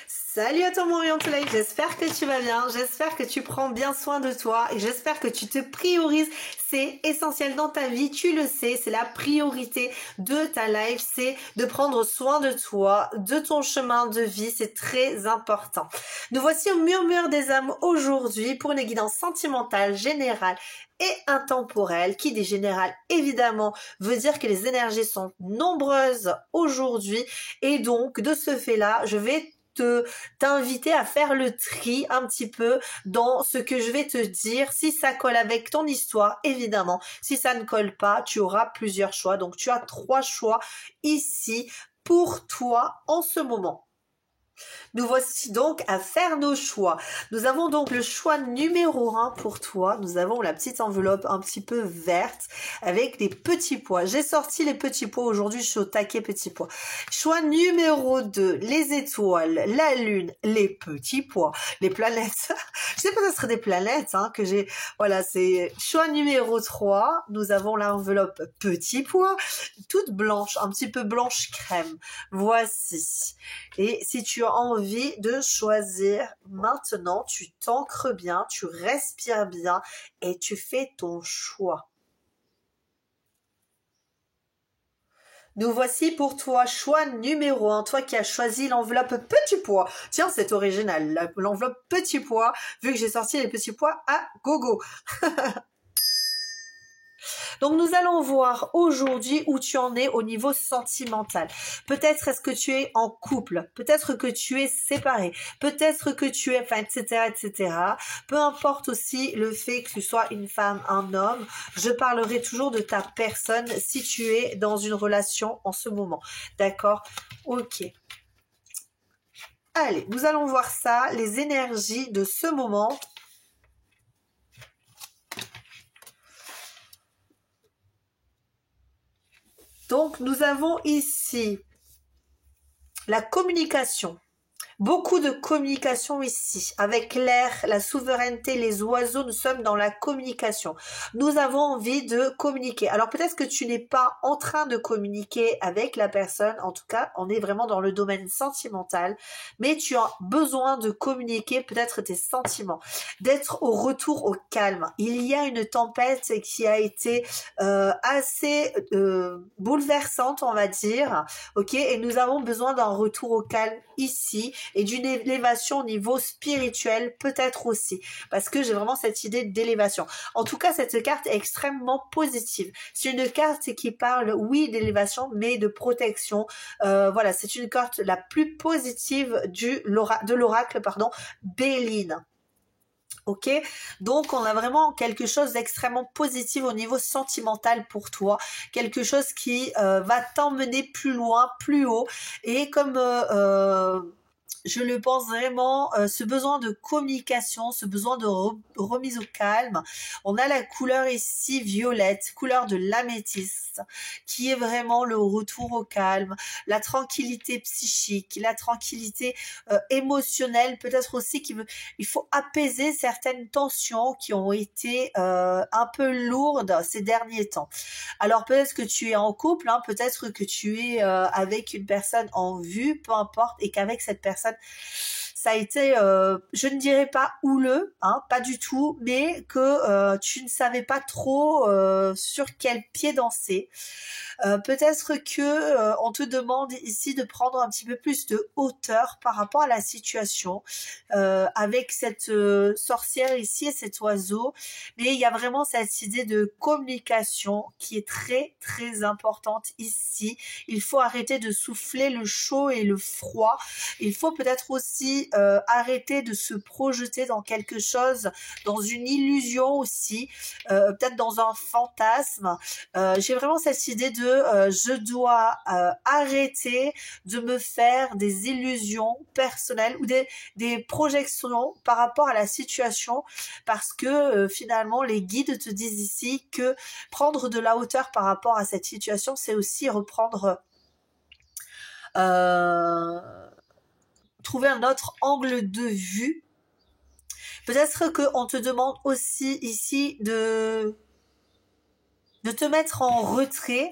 Salut à toi mon rayon de soleil, j'espère que tu vas bien, j'espère que tu prends bien soin de toi et j'espère que tu te priorises, c'est essentiel dans ta vie, tu le sais, c'est la priorité de ta life, c'est de prendre soin de toi, de ton chemin de vie, c'est très important. Nous voici au murmure des âmes aujourd'hui pour une guidance sentimentale, générale et intemporelle. Qui dit générale évidemment veut dire que les énergies sont nombreuses aujourd'hui et donc de ce fait là je vais t'inviter à faire le tri un petit peu dans ce que je vais te dire. Si ça colle avec ton histoire, évidemment. Si ça ne colle pas, tu auras plusieurs choix. Donc tu as 3 choix ici pour toi en ce moment. Nous voici donc à faire nos choix. Nous avons donc le choix numéro 1 pour toi. Nous avons la petite enveloppe un petit peu verte avec des petits pois. J'ai sorti les petits pois aujourd'hui, je suis au taquet petits pois. Choix numéro 2, les étoiles, la lune, les petits pois, les planètes. Je sais pas si ce serait des planètes que j'ai. Voilà, c'est choix numéro 3. Nous avons l'enveloppe petits pois, toute blanche, un petit peu blanche crème. Voici. Et si tu as envie de choisir maintenant, tu t'ancres bien, tu respires bien et tu fais ton choix. Nous voici pour toi, choix numéro 1, toi qui as choisi l'enveloppe petit pois. Tiens, c'est original, l'enveloppe petit pois, vu que j'ai sorti les petits pois à gogo. Donc nous allons voir aujourd'hui où tu en es au niveau sentimental. Peut-être est-ce que tu es en couple, peut-être que tu es séparé, peut-être que tu es, enfin, etc., etc. Peu importe aussi le fait que tu sois une femme, un homme, je parlerai toujours de ta personne si tu es dans une relation en ce moment. D'accord? Ok. Allez, nous allons voir ça, les énergies de ce moment. Donc, nous avons ici la communication. Beaucoup de communication ici. Avec l'air, la souveraineté, les oiseaux, nous sommes dans la communication. Nous avons envie de communiquer. Alors peut-être que tu n'es pas en train de communiquer avec la personne. En tout cas, on est vraiment dans le domaine sentimental. Mais tu as besoin de communiquer peut-être tes sentiments. D'être au retour au calme. Il y a une tempête qui a été assez bouleversante, on va dire. Ok, et nous avons besoin d'un retour au calme ici et d'une élévation au niveau spirituel peut-être aussi, parce que j'ai vraiment cette idée d'élévation. En tout cas, cette carte est extrêmement positive. C'est une carte qui parle, oui, d'élévation, mais de protection. Voilà, c'est une carte la plus positive de l'oracle, Béline. Ok, donc on a vraiment quelque chose d'extrêmement positif au niveau sentimental pour toi, quelque chose qui va t'emmener plus loin, plus haut, et comme je le pense vraiment, ce besoin de communication, ce besoin de remise au calme. On a la couleur ici violette, couleur de l'améthyste, qui est vraiment le retour au calme, la tranquillité psychique, la tranquillité émotionnelle, peut-être aussi il faut apaiser certaines tensions qui ont été un peu lourdes ces derniers temps. Alors peut-être que tu es en couple, peut-être que tu es avec une personne en vue, peu importe, et qu'avec cette personne, ça a été, je ne dirais pas houleux, pas du tout, mais que tu ne savais pas trop sur quel pied danser. Peut-être que on te demande ici de prendre un petit peu plus de hauteur par rapport à la situation avec cette sorcière ici et cet oiseau, mais il y a vraiment cette idée de communication qui est très très importante ici. Il faut arrêter de souffler le chaud et le froid. Il faut peut-être aussi arrêter de se projeter dans quelque chose, dans une illusion aussi, peut-être dans un fantasme. J'ai vraiment cette idée de je dois arrêter de me faire des illusions personnelles ou des projections par rapport à la situation, parce que finalement les guides te disent ici que prendre de la hauteur par rapport à cette situation, c'est aussi reprendre trouver un autre angle de vue. Peut-être qu'on te demande aussi ici de te mettre en retrait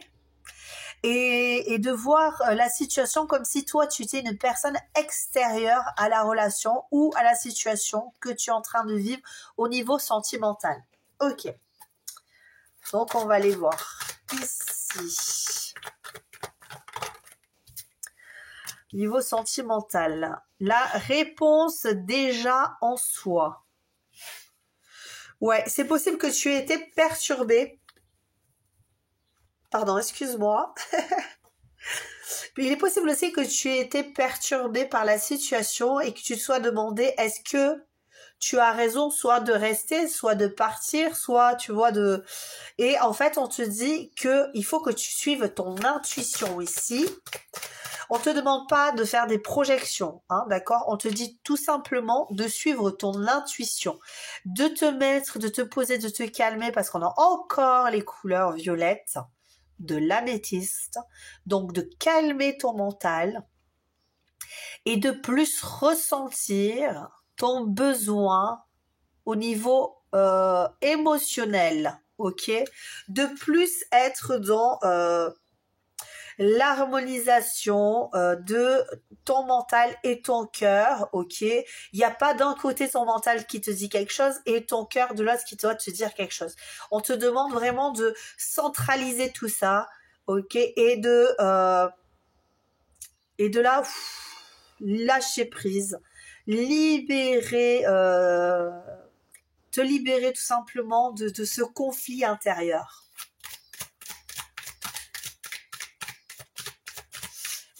et de voir la situation comme si toi, tu étais une personne extérieure à la relation ou à la situation que tu es en train de vivre au niveau sentimental. Ok. Donc, on va aller voir ici. Niveau sentimental. La réponse déjà en soi. Ouais, c'est possible que tu aies été perturbé. Pardon, excuse-moi. Il est possible aussi que tu aies été perturbé par la situation et que tu te sois demandé est-ce que tu as raison soit de rester, soit de partir, soit tu vois de... Et en fait, on te dit que il faut que tu suives ton intuition ici. On te demande pas de faire des projections, hein, d'accord? On te dit tout simplement de suivre ton intuition, de te mettre, de te poser, de te calmer parce qu'on a encore les couleurs violettes de l'améthyste, donc de calmer ton mental et de plus ressentir ton besoin au niveau émotionnel, ok? De plus être dans l'harmonisation de ton mental et ton cœur, ok? Il n'y a pas d'un côté ton mental qui te dit quelque chose et ton cœur de l'autre qui doit te dire quelque chose. On te demande vraiment de centraliser tout ça, ok? Et de là, lâcher prise, libérer, te libérer tout simplement de ce conflit intérieur.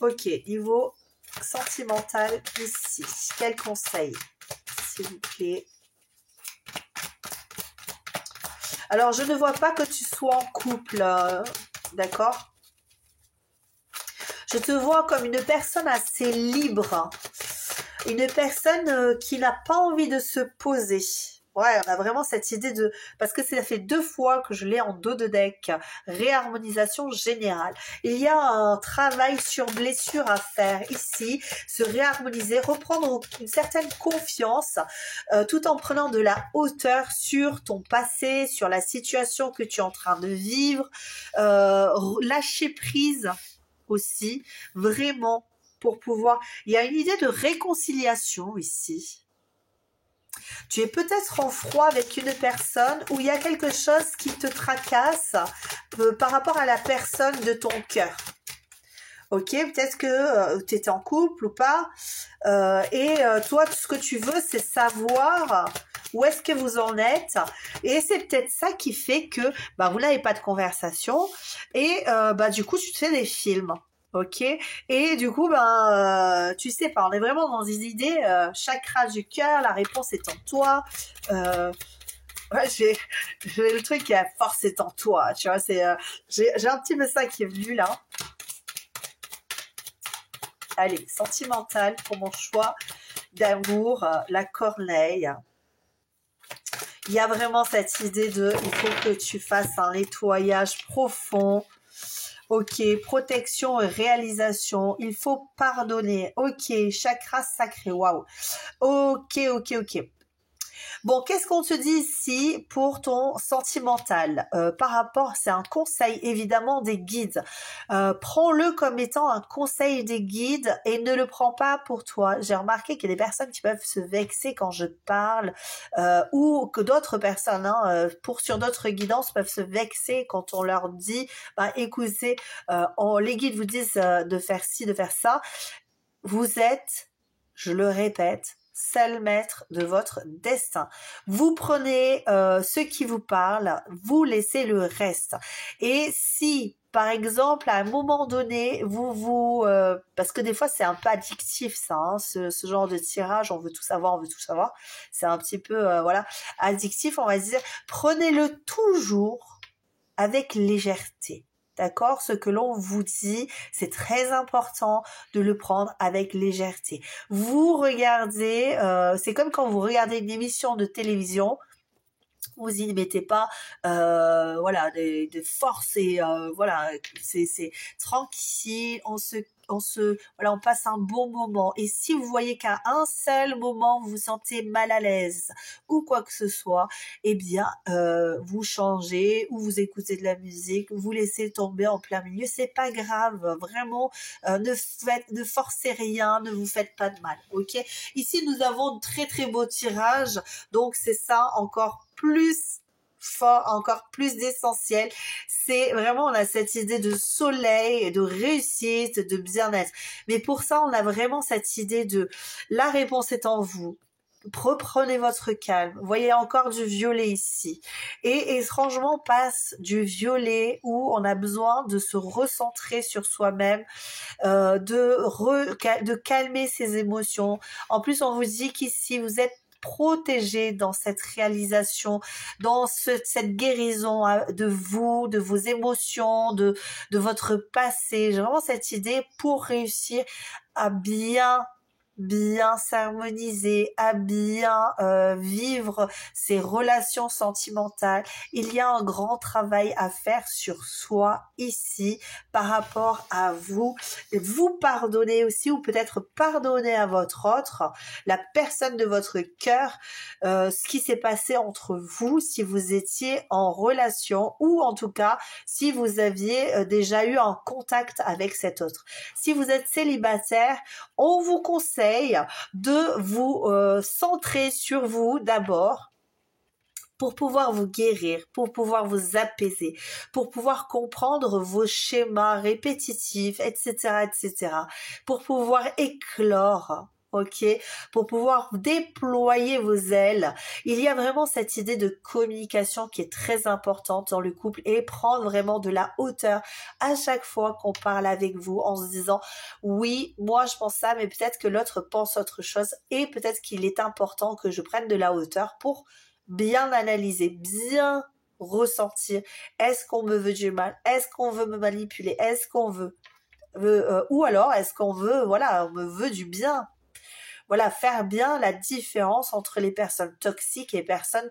Ok, niveau sentimental ici. Quel conseil, s'il vous plaît? Alors, je ne vois pas que tu sois en couple, d'accord? Je te vois comme une personne assez libre. Une personne qui n'a pas envie de se poser. Ouais, on a vraiment cette idée de... Parce que ça fait 2 fois que je l'ai en dos de deck. Réharmonisation générale. Il y a un travail sur blessure à faire ici. Se réharmoniser, reprendre une certaine confiance tout en prenant de la hauteur sur ton passé, sur la situation que tu es en train de vivre. Lâcher prise aussi. Vraiment pour pouvoir... Il y a une idée de réconciliation ici. Tu es peut-être en froid avec une personne où il y a quelque chose qui te tracasse par rapport à la personne de ton cœur. Ok, peut-être que tu étais en couple ou pas. Toi, tout ce que tu veux, c'est savoir où est-ce que vous en êtes. Et c'est peut-être ça qui fait que vous n'avez pas de conversation. Et du coup, tu te fais des films. Ok, et du coup, tu sais pas, on est vraiment dans des idées, chakra du cœur, la réponse est en toi. Ouais, j'ai le truc qui a force est en toi, tu vois, c'est, j'ai un petit message qui est venu là. Allez, sentimental pour mon choix d'amour, la corneille. Il y a vraiment cette idée de, il faut que tu fasses un nettoyage profond. Ok, protection et réalisation. Il faut pardonner. Ok, chakra sacré. Waouh. Ok. Bon, qu'est-ce qu'on te dit ici pour ton sentimental par rapport, c'est un conseil évidemment des guides. Prends-le comme étant un conseil des guides et ne le prends pas pour toi. J'ai remarqué qu'il y a des personnes qui peuvent se vexer quand je parle ou que d'autres personnes, sur d'autres guidances, peuvent se vexer quand on leur dit, écoutez, les guides vous disent de faire ci, de faire ça. Vous êtes, je le répète, seul maître de votre destin. Vous prenez ce qui vous parle, vous laissez le reste. Et si, par exemple, à un moment donné, parce que des fois c'est un peu addictif ça, ce genre de tirage, on veut tout savoir, c'est un petit peu, addictif, on va se dire, prenez-le toujours avec légèreté. D'accord? Ce que l'on vous dit, c'est très important de le prendre avec légèreté. Vous regardez, c'est comme quand vous regardez une émission de télévision, vous y mettez pas voilà de force et voilà c'est tranquille, voilà, on passe un bon moment. Et si vous voyez qu'à un seul moment vous vous sentez mal à l'aise ou quoi que ce soit, eh bien vous changez ou vous écoutez de la musique, vous laissez tomber en plein milieu, c'est pas grave, vraiment. Ne forcez rien, ne vous faites pas de mal, ok. Ici nous avons de très très beaux tirages, donc c'est ça encore plus fort, encore plus d'essentiel. C'est vraiment, on a cette idée de soleil, de réussite, de bien-être. Mais pour ça, on a vraiment cette idée de la réponse est en vous. Reprenez votre calme. Vous voyez encore du violet ici. Et étrangement, passe du violet où on a besoin de se recentrer sur soi-même, de calmer ses émotions. En plus, on vous dit qu'ici, vous êtes protégé dans cette réalisation, dans cette guérison de vous, de vos émotions, de votre passé. J'ai vraiment cette idée pour réussir à bien s'harmoniser, à bien vivre ses relations sentimentales. Il y a un grand travail à faire sur soi ici par rapport à vous. Vous pardonnez aussi, ou peut-être pardonner à votre autre, la personne de votre cœur, ce qui s'est passé entre vous, si vous étiez en relation, ou en tout cas si vous aviez déjà eu un contact avec cet autre. Si vous êtes célibataire, on vous conseille de vous centrer sur vous d'abord pour pouvoir vous guérir, pour pouvoir vous apaiser, pour pouvoir comprendre vos schémas répétitifs, etc., etc., pour pouvoir éclore. Ok, pour pouvoir déployer vos ailes. Il y a vraiment cette idée de communication qui est très importante dans le couple et prendre vraiment de la hauteur à chaque fois qu'on parle avec vous en se disant oui, moi je pense ça, mais peut-être que l'autre pense autre chose et peut-être qu'il est important que je prenne de la hauteur pour bien analyser, bien ressentir. Est-ce qu'on me veut du mal? Est-ce qu'on veut me manipuler? Est-ce qu'on veut ou alors est-ce qu'on veut, voilà, on me veut du bien? Voilà, faire bien la différence entre les personnes toxiques et les personnes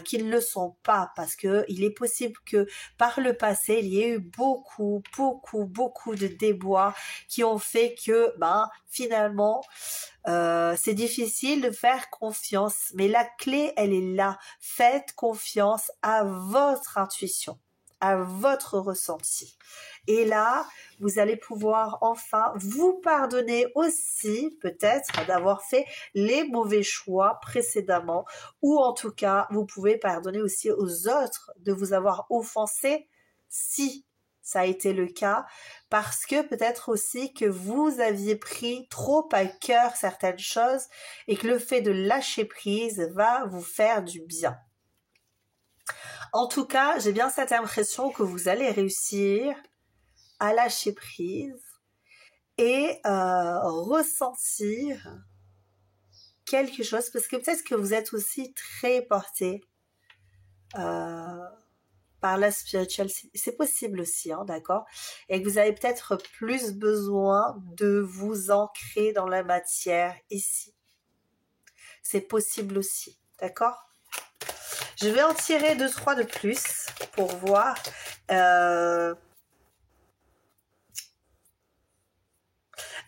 qui ne le sont pas, parce que il est possible que par le passé, il y ait eu beaucoup de déboires qui ont fait que, finalement, c'est difficile de faire confiance. Mais la clé, elle est là. Faites confiance à votre intuition, à votre ressenti. Et là, vous allez pouvoir enfin vous pardonner aussi, peut-être, d'avoir fait les mauvais choix précédemment, ou en tout cas, vous pouvez pardonner aussi aux autres de vous avoir offensé si ça a été le cas, parce que peut-être aussi que vous aviez pris trop à cœur certaines choses et que le fait de lâcher prise va vous faire du bien. En tout cas, j'ai bien cette impression que vous allez réussir à lâcher prise et ressentir quelque chose, parce que peut-être que vous êtes aussi très porté par la spiritualité, c'est possible aussi, hein, d'accord, et que vous avez peut-être plus besoin de vous ancrer dans la matière ici. C'est possible aussi, d'accord. Je vais en tirer 2-3 de plus pour voir.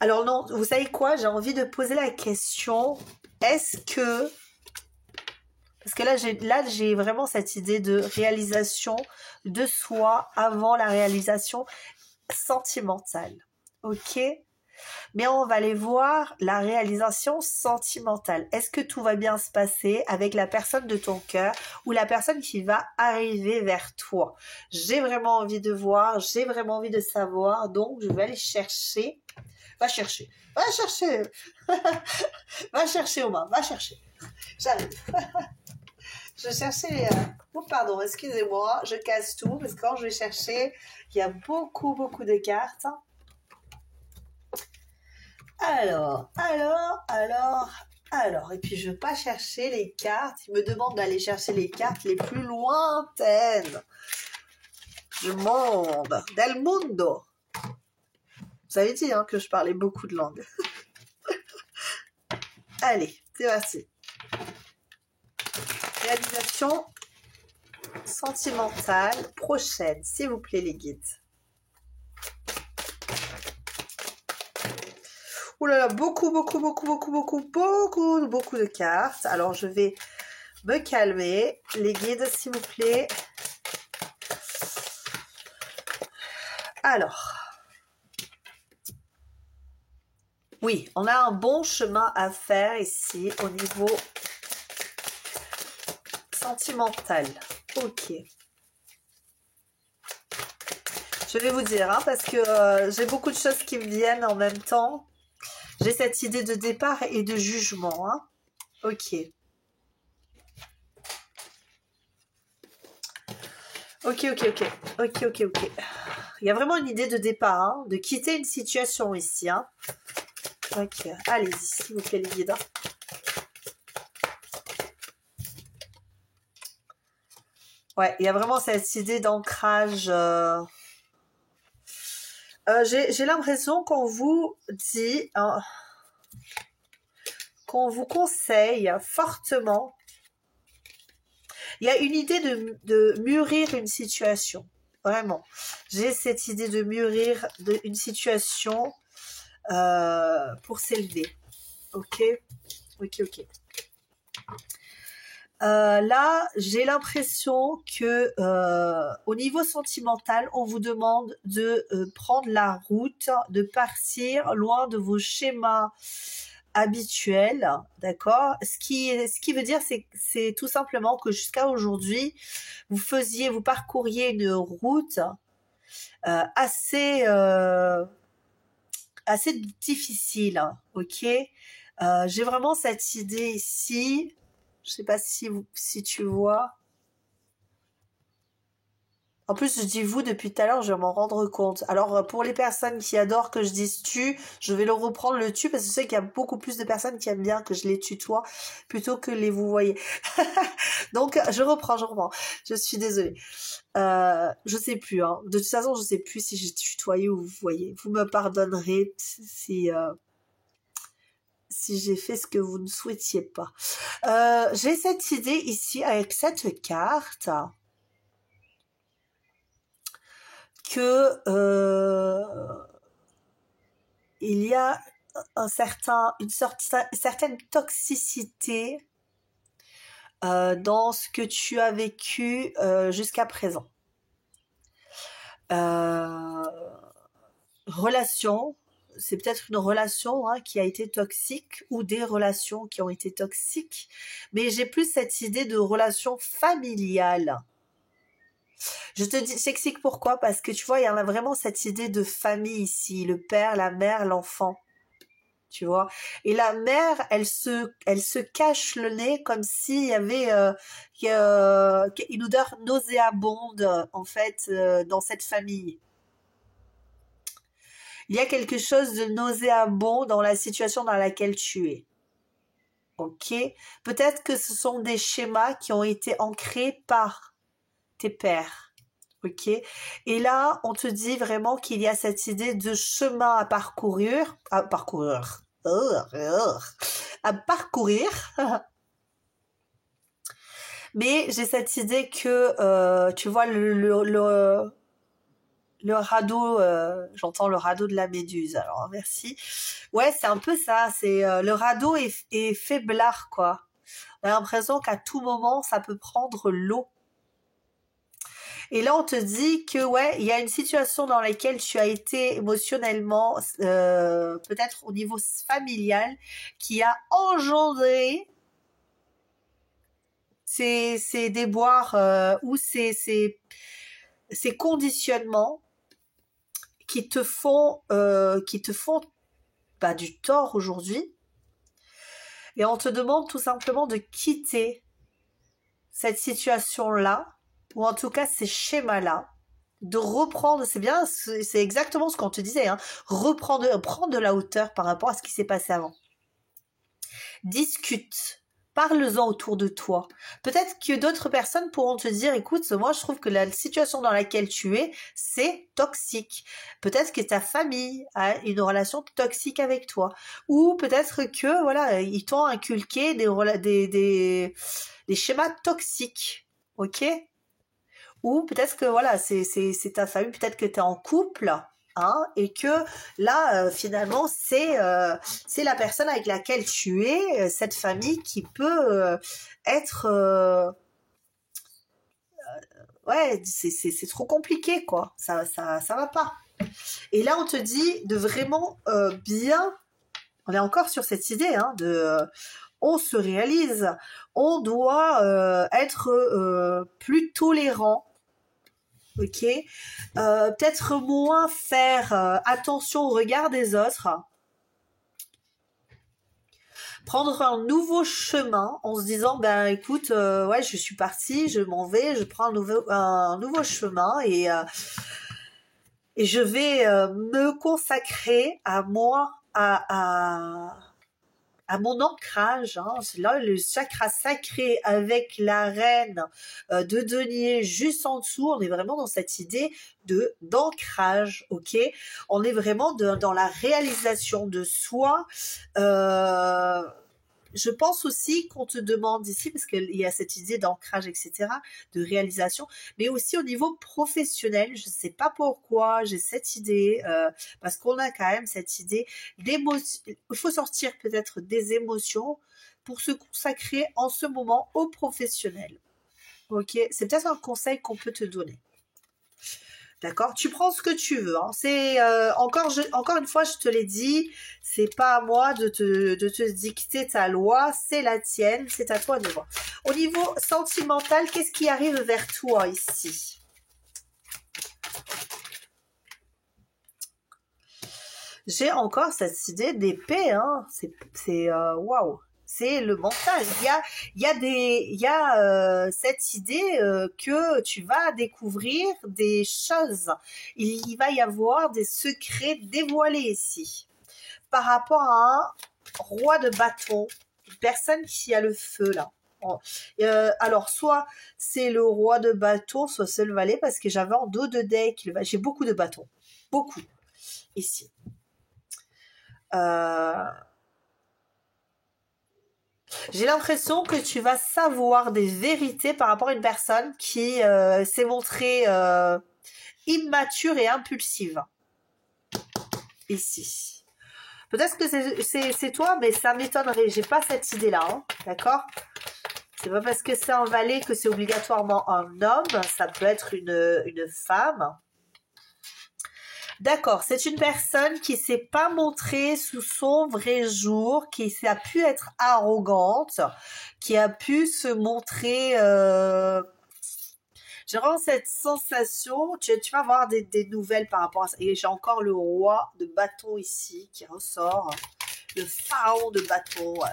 Alors non, vous savez quoi, j'ai envie de poser la question, est-ce que... Parce que là, j'ai vraiment cette idée de réalisation de soi avant la réalisation sentimentale. Ok ? Mais on va aller voir la réalisation sentimentale. Est-ce que tout va bien se passer avec la personne de ton cœur ou la personne qui va arriver vers toi? J'ai vraiment envie de voir, j'ai vraiment envie de savoir, donc je vais aller chercher. Va chercher. Va chercher, Omar, va chercher. J'arrive. Je cherchais... Oh, pardon, excusez-moi, je casse tout, parce que quand je vais chercher, il y a beaucoup de cartes. Alors, et puis je ne veux pas chercher les cartes, il me demande d'aller chercher les cartes les plus lointaines du monde, del mundo. Vous avez dit que je parlais beaucoup de langues. Allez, c'est parti. Réalisation sentimentale prochaine, s'il vous plaît, les guides. Ouh là là, beaucoup de cartes. Alors, je vais me calmer. Les guides, s'il vous plaît. Alors. Oui, on a un bon chemin à faire ici au niveau sentimental. Ok. Je vais vous dire, hein, parce que j'ai beaucoup de choses qui me viennent en même temps. J'ai cette idée de départ et de jugement. Hein. Ok. Ok. Il y a vraiment une idée de départ, hein, de quitter une situation ici. Hein. Ok. Allez-y, s'il vous plaît, les guides. Ouais, il y a vraiment cette idée d'ancrage. J'ai l'impression qu'on vous dit, qu'on vous conseille fortement. Il y a une idée de mûrir une situation. Vraiment. J'ai cette idée de mûrir une situation pour s'élever. Ok. Là, j'ai l'impression que au niveau sentimental, on vous demande de prendre la route, de partir loin de vos schémas habituels, d'accord? Ce qui veut dire, c'est tout simplement que jusqu'à aujourd'hui, vous parcouriez une route assez difficile, hein, ok? J'ai vraiment cette idée ici. Je sais pas si tu vois. En plus, je dis vous depuis tout à l'heure, je vais m'en rendre compte. Alors, pour les personnes qui adorent que je dise tu, je vais le reprendre le tu, parce que je sais qu'il y a beaucoup plus de personnes qui aiment bien que je les tutoie plutôt que les vous voyez. Donc, je reprends. Je suis désolée. Je sais plus, hein. De toute façon, je sais plus si j'ai tutoyé ou vous voyez. Vous me pardonnerez si j'ai fait ce que vous ne souhaitiez pas. J'ai cette idée ici avec cette carte que il y a une certaine toxicité dans ce que tu as vécu jusqu'à présent. Relation, c'est peut-être une relation qui a été toxique ou des relations qui ont été toxiques, mais j'ai plus cette idée de relation familiale. J'explique pourquoi, parce que tu vois, il y en a vraiment cette idée de famille ici, le père, la mère, l'enfant, tu vois. Et la mère, elle se cache le nez comme s'il y avait une odeur nauséabonde, en fait, dans cette famille. Il y a quelque chose de nauséabond dans la situation dans laquelle tu es. Ok? Peut-être que ce sont des schémas qui ont été ancrés par tes pères. Ok? Et là, on te dit vraiment qu'il y a cette idée de chemin à parcourir. Mais j'ai cette idée que, tu vois, le radeau, j'entends le radeau de la méduse, alors merci. Ouais, c'est un peu ça, c'est le radeau est faiblard, quoi. On a l'impression qu'à tout moment, ça peut prendre l'eau. Et là, on te dit que, ouais, il y a une situation dans laquelle tu as été émotionnellement, peut-être au niveau familial, qui a engendré ces déboires ou ces conditionnements qui te font du tort aujourd'hui. Et on te demande tout simplement de quitter cette situation-là, ou en tout cas ces schémas-là, de reprendre, c'est exactement ce qu'on te disait, hein, prendre de la hauteur par rapport à ce qui s'est passé avant. Discute. Parle-en autour de toi. Peut-être que d'autres personnes pourront te dire, écoute, moi je trouve que la situation dans laquelle tu es, c'est toxique. Peut-être que ta famille a une relation toxique avec toi. Ou peut-être que, voilà, ils t'ont inculqué des schémas toxiques. Ok? ou peut-être que voilà, c'est ta famille, peut-être que tu es en couple, hein, et que là, finalement, c'est la personne avec laquelle tu es, cette famille qui peut être... ouais, c'est trop compliqué, quoi. Ça va pas. Et là, on te dit de vraiment bien... On est encore sur cette idée, hein, on se réalise, on doit être plus tolérant, ok, peut-être moins faire attention au regard des autres, prendre un nouveau chemin en se disant ben écoute, ouais, je suis partie, je m'en vais, je prends un nouveau chemin et je vais me consacrer à moi, à mon ancrage, hein. C'est là le chakra sacré avec la reine de denier juste en dessous. On est vraiment dans cette idée d'ancrage, ok. On est vraiment dans la réalisation de soi. Je pense aussi qu'on te demande ici, parce qu'il y a cette idée d'ancrage, etc., de réalisation, mais aussi au niveau professionnel. Je ne sais pas pourquoi j'ai cette idée, parce qu'on a quand même cette idée d'émotion. Il faut sortir peut-être des émotions pour se consacrer en ce moment au professionnel. Ok, c'est peut-être un conseil qu'on peut te donner. D'accord, tu prends ce que tu veux, hein. C'est encore une fois, je te l'ai dit, c'est pas à moi de te dicter ta loi, c'est la tienne, c'est à toi de voir. Au niveau sentimental, qu'est-ce qui arrive vers toi ici? J'ai encore cette idée d'épée, hein. C'est waouh. C'est le mental. Il y a cette idée que tu vas découvrir des choses. Il va y avoir des secrets dévoilés ici. Par rapport à un roi de bâton, une personne qui a le feu là. Alors, soit c'est le roi de bâton, soit c'est le valet, parce que j'avais en dos de deck, j'ai beaucoup de bâtons. Beaucoup. Ici. J'ai l'impression que tu vas savoir des vérités par rapport à une personne qui s'est montrée immature et impulsive. Ici. Peut-être que c'est toi, mais ça m'étonnerait. J'ai pas cette idée-là, hein, d'accord? C'est pas parce que c'est un valet que c'est obligatoirement un homme. Ça peut être une femme. D'accord, c'est une personne qui s'est pas montrée sous son vrai jour, qui a pu être arrogante, qui a pu se montrer... J'ai vraiment cette sensation, tu vas avoir des nouvelles par rapport à ça. Et j'ai encore le roi de bâton ici qui ressort, le pharaon de bâton. Ouais.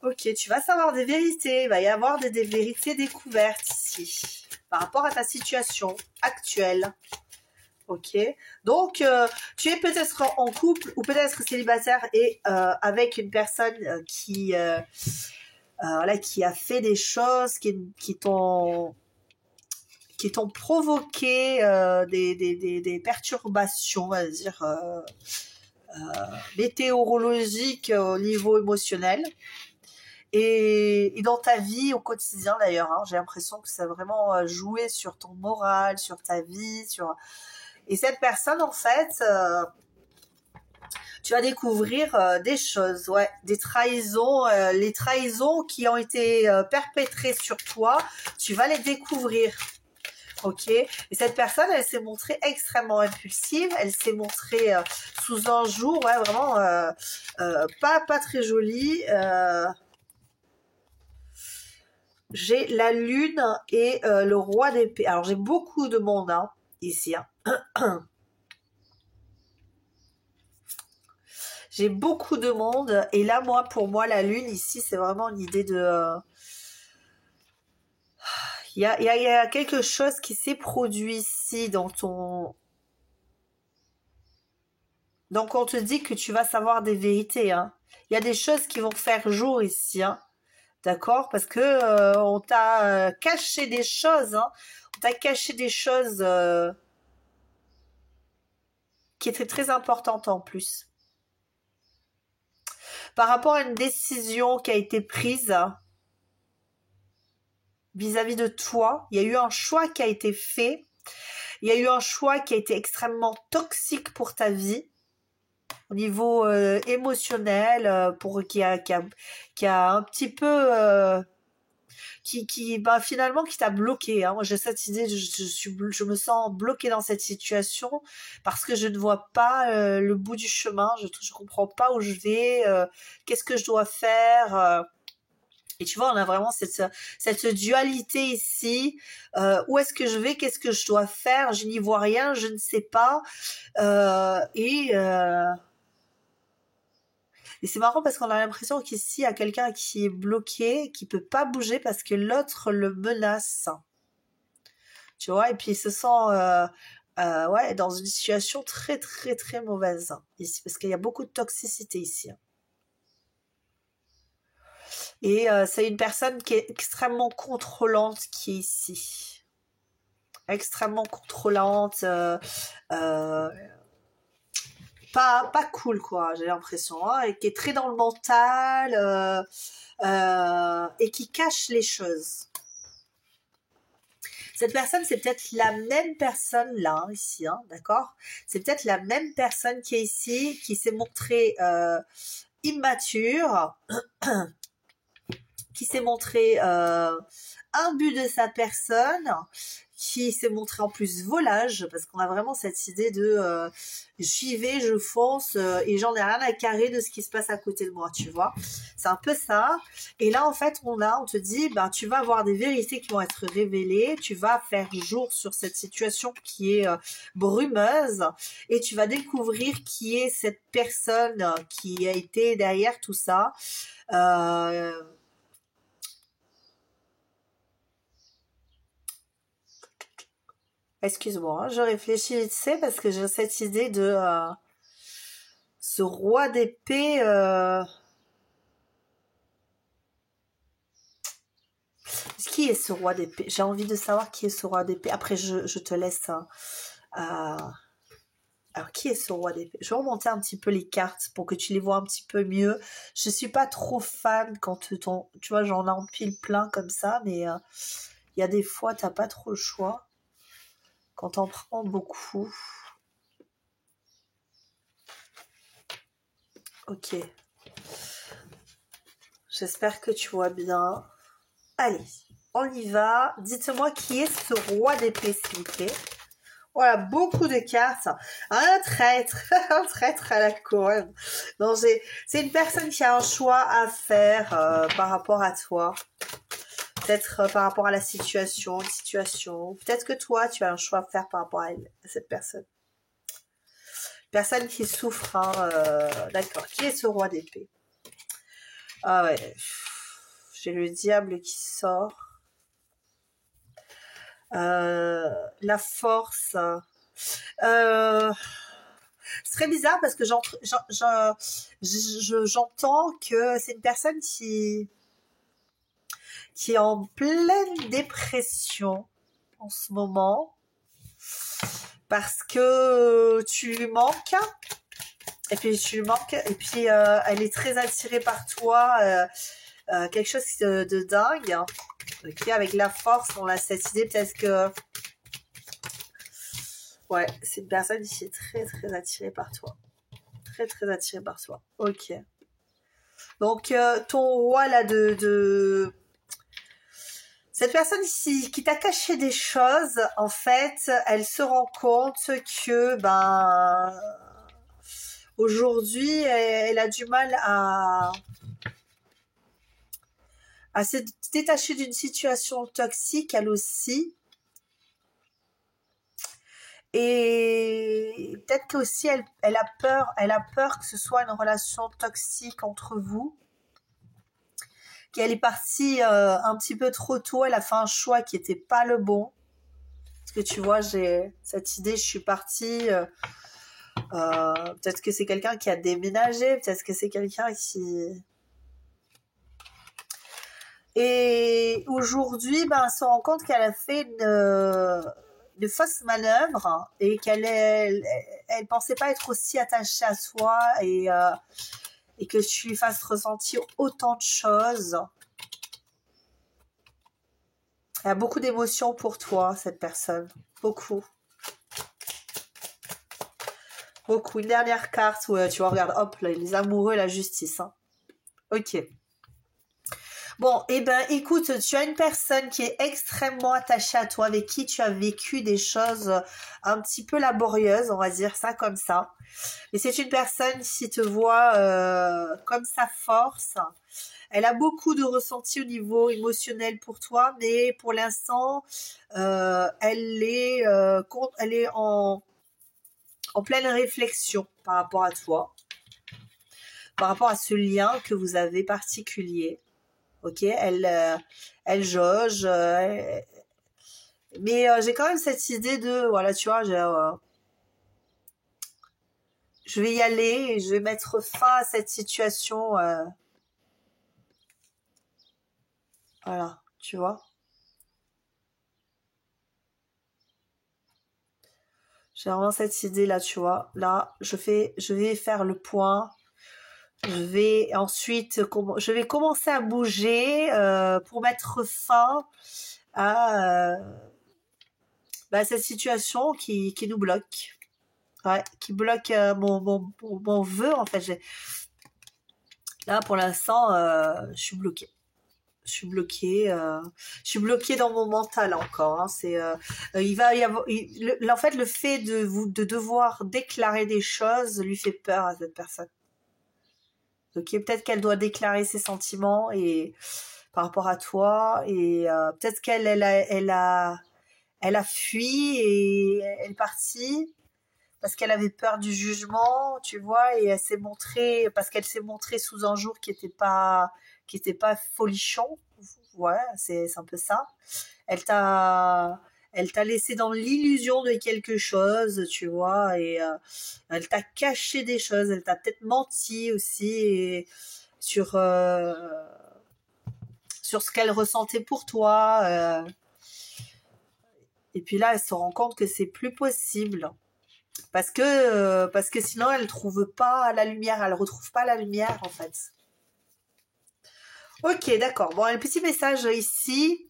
Ok, tu vas savoir des vérités, il va y avoir des vérités découvertes ici, par rapport à ta situation actuelle. Ok, donc tu es peut-être en couple ou peut-être célibataire et avec une personne qui a fait des choses qui t'ont provoqué des perturbations, on va dire météorologiques au niveau émotionnel. Et dans ta vie au quotidien d'ailleurs, hein, j'ai l'impression que ça a vraiment joué sur ton moral, sur ta vie, et cette personne en fait, tu vas découvrir des choses, ouais, des trahisons, les trahisons qui ont été perpétrées sur toi, tu vas les découvrir. Ok, et cette personne, elle s'est montrée extrêmement impulsive, elle s'est montrée sous un jour, ouais, vraiment pas très jolie. J'ai la lune et le roi d'épée. Alors j'ai beaucoup de monde hein, ici. Hein. J'ai beaucoup de monde et là pour moi la lune ici c'est vraiment une idée de... Il y a quelque chose qui s'est produit ici dans ton... Donc on te dit que tu vas savoir des vérités. Hein. Il y a des choses qui vont faire jour ici. Hein. D'accord? Parce que on t'a caché des choses. Hein. On t'a caché des choses qui étaient très importantes en plus. Par rapport à une décision qui a été prise vis-à-vis de toi. Il y a eu un choix qui a été fait. Il y a eu un choix qui a été extrêmement toxique pour ta vie, au niveau émotionnel, qui a un petit peu... bah, finalement, qui t'a bloqué. Hein. Moi, j'ai cette idée, je me sens bloquée dans cette situation parce que je ne vois pas le bout du chemin. Je comprends pas où je vais, qu'est-ce que je dois faire. Et tu vois, on a vraiment cette dualité ici. Où est-ce que je vais? Qu'est-ce que je dois faire? Je n'y vois rien, je ne sais pas. Et c'est marrant parce qu'on a l'impression qu'ici, il y a quelqu'un qui est bloqué, qui peut pas bouger parce que l'autre le menace. Tu vois, et puis il se sent ouais, dans une situation très, très, très mauvaise ici, parce qu'il y a beaucoup de toxicité ici. Et c'est une personne qui est extrêmement contrôlante qui est ici. Extrêmement contrôlante. Euh, pas cool, quoi, j'ai l'impression. Hein, et qui est très dans le mental. Et qui cache les choses. Cette personne, c'est peut-être la même personne là, ici, hein, d'accord? C'est peut-être la même personne qui est ici, qui s'est montrée immature, qui s'est montrée imbu de sa personne, qui s'est montré en plus volage, parce qu'on a vraiment cette idée de j'y vais, je fonce, et j'en ai rien à carrer de ce qui se passe à côté de moi, tu vois. C'est un peu ça. Et là, en fait, on te dit, ben, tu vas avoir des vérités qui vont être révélées, tu vas faire jour sur cette situation qui est brumeuse, et tu vas découvrir qui est cette personne qui a été derrière tout ça. Excuse-moi, hein, je réfléchis, tu sais, parce que j'ai cette idée de ce roi d'épée. Qui est ce roi d'épée? J'ai envie de savoir qui est ce roi d'épée. Après, je te laisse. Hein, alors, qui est ce roi d'épée? Je vais remonter un petit peu les cartes pour que tu les vois un petit peu mieux. Je suis pas trop fan quand tu vois, j'en empile plein comme ça, mais il y a des fois, t'as pas trop le choix. Quand t'en prends beaucoup. Ok. J'espère que tu vois bien. Allez, on y va. Dites-moi qui est ce roi d'épée, s'il vous plaît. Voilà, beaucoup de cartes. Un traître, un traître à la couronne. Non, c'est une personne qui a un choix à faire par rapport à toi. Peut-être par rapport à la situation, une situation. Peut-être que toi, tu as un choix à faire par rapport à elle, à cette personne. Personne qui souffre, hein, d'accord. Qui est ce roi d'épée? Ah ouais. J'ai le diable qui sort. La force. C'est très bizarre parce que j'entends que c'est une personne qui est en pleine dépression en ce moment parce que tu lui manques et puis elle est très attirée par toi, quelque chose de dingue. Ok, avec la force, on a cette idée peut-être que ouais, c'est une personne qui est très très attirée par toi. Très très attirée par toi. Ok. Donc ton roi là cette personne ici qui t'a caché des choses, en fait, elle se rend compte que ben aujourd'hui elle a du mal à se détacher d'une situation toxique elle aussi. Et peut-être qu'aussi elle a peur que ce soit une relation toxique entre vous, qu'elle est partie un petit peu trop tôt, elle a fait un choix qui n'était pas le bon. Parce que tu vois, j'ai cette idée, je suis partie, peut-être que c'est quelqu'un qui a déménagé, peut-être que c'est quelqu'un qui... Et aujourd'hui, ben, elle se rend compte qu'elle a fait une fausse manœuvre et elle pensait pas être aussi attachée à soi et que tu lui fasses ressentir autant de choses. Elle a beaucoup d'émotions pour toi, cette personne. Beaucoup. Beaucoup. Une dernière carte où tu vois, regarde, hop, là, les amoureux, la justice. Hein. Ok. Bon, eh ben, écoute, tu as une personne qui est extrêmement attachée à toi, avec qui tu as vécu des choses un petit peu laborieuses, on va dire ça comme ça. Et c'est une personne qui te voit comme sa force. Elle a beaucoup de ressentis au niveau émotionnel pour toi, mais pour l'instant, elle est en pleine réflexion par rapport à toi, par rapport à ce lien que vous avez particulier. Ok, elle jauge, mais j'ai quand même cette idée de, voilà, tu vois, je vais y aller et je vais mettre fin à cette situation, voilà, tu vois. J'ai vraiment cette idée là, tu vois. Là, je vais faire le point. Je vais ensuite, je vais commencer à bouger pour mettre fin à cette situation qui nous bloque. Ouais, qui bloque mon vœu en fait. Là, pour l'instant, je suis bloquée. Je suis bloquée dans mon mental encore. Hein. Il va y avoir, en fait, le fait de devoir déclarer des choses lui fait peur à cette personne. Ok, peut-être qu'elle doit déclarer ses sentiments et par rapport à toi et peut-être elle a fui et elle est partie parce qu'elle avait peur du jugement, tu vois, et elle s'est montrée parce qu'elle s'est montrée sous un jour qui était pas folichon. Ouais, c'est un peu ça. Elle t'a elle t'a laissé dans l'illusion de quelque chose, tu vois, et elle t'a caché des choses, elle t'a peut-être menti aussi et sur sur ce qu'elle ressentait pour toi. Et puis là, elle se rend compte que c'est plus possible. Parce que sinon elle trouve pas la lumière, elle retrouve pas la lumière en fait. Ok, d'accord. Bon, un petit message ici,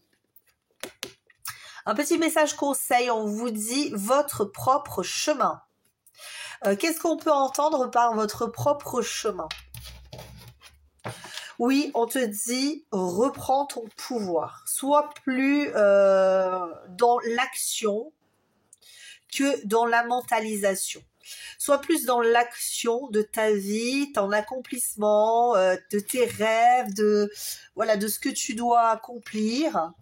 un petit message conseil. On vous dit votre propre chemin. Qu'est-ce qu'on peut entendre par votre propre chemin? Oui, on te dit reprends ton pouvoir. Sois plus dans l'action que dans la mentalisation. Sois plus dans l'action de ta vie, ton accomplissement, de tes rêves, voilà, de ce que tu dois accomplir,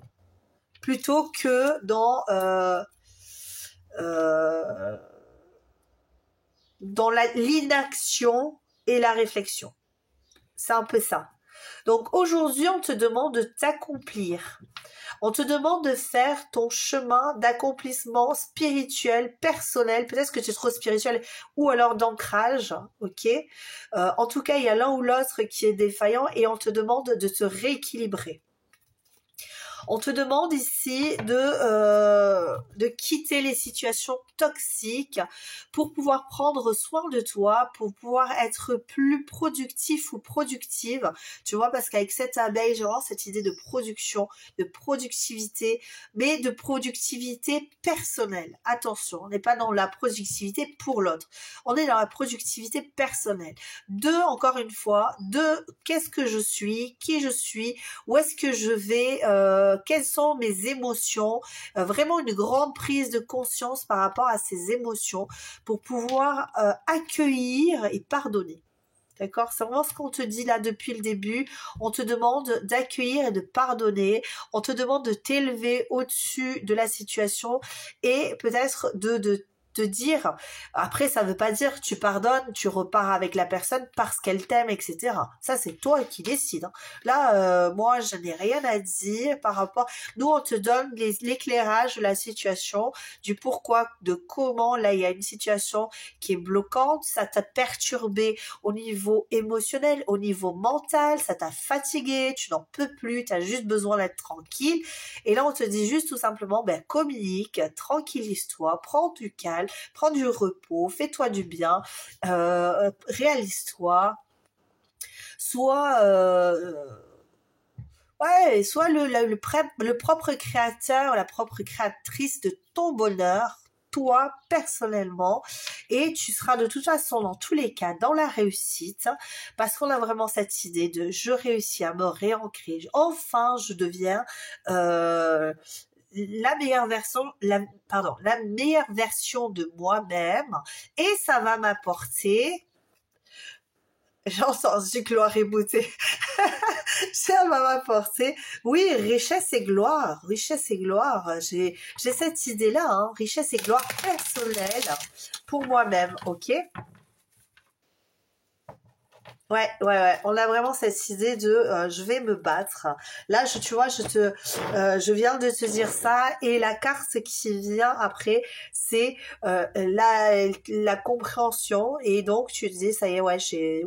plutôt que euh, dans l'inaction et la réflexion. C'est un peu ça. Donc aujourd'hui, on te demande de t'accomplir. On te demande de faire ton chemin d'accomplissement spirituel, personnel. Peut-être que tu es trop spirituel ou alors d'ancrage, ok. En tout cas, il y a l'un ou l'autre qui est défaillant et on te demande de te rééquilibrer. On te demande ici de quitter les situations toxiques pour pouvoir prendre soin de toi, pour pouvoir être plus productif ou productive. Tu vois, parce qu'avec cette abeille, j'ai vraiment cette idée de production, de productivité, mais de productivité personnelle. Attention, on n'est pas dans la productivité pour l'autre. On est dans la productivité personnelle. Encore une fois, qu'est-ce que je suis, qui je suis, où est-ce que je vais, quelles sont mes émotions, vraiment une grande prise de conscience par rapport à ces émotions pour pouvoir accueillir et pardonner. D'accord? C'est vraiment ce qu'on te dit là depuis le début. On te demande d'accueillir et de pardonner. On te demande de t'élever au-dessus de la situation et peut-être de dire, après ça veut pas dire que tu pardonnes, tu repars avec la personne parce qu'elle t'aime, etc. Ça c'est toi qui décides. Hein. Là, moi je n'ai rien à dire par rapport. Nous on te donne l'éclairage de la situation, du pourquoi, de comment. Là il y a une situation qui est bloquante, ça t'a perturbé au niveau émotionnel, au niveau mental, ça t'a fatigué, tu n'en peux plus, tu as juste besoin d'être tranquille. Et là on te dit juste tout simplement, communique, tranquillise-toi, prends du calme, prends du repos, fais-toi du bien, réalise-toi, sois Ouais, sois le propre créateur, la propre créatrice de ton bonheur, toi personnellement, et tu seras de toute façon dans tous les cas dans la réussite, parce qu'on a vraiment cette idée de je réussis à me réancrer, enfin je deviens la meilleure version, la meilleure version de moi-même, et ça va m'apporter. J'ai entendu gloire et beauté. Ça va m'apporter, oui, richesse et gloire, richesse et gloire. J'ai cette idée-là, hein, richesse et gloire personnelle pour moi-même, ok? Ouais, ouais, ouais. On a vraiment cette idée de je vais me battre. Là, tu vois, je viens de te dire ça et la carte qui vient après, c'est la compréhension et donc tu te dis ça y est, ouais, j'ai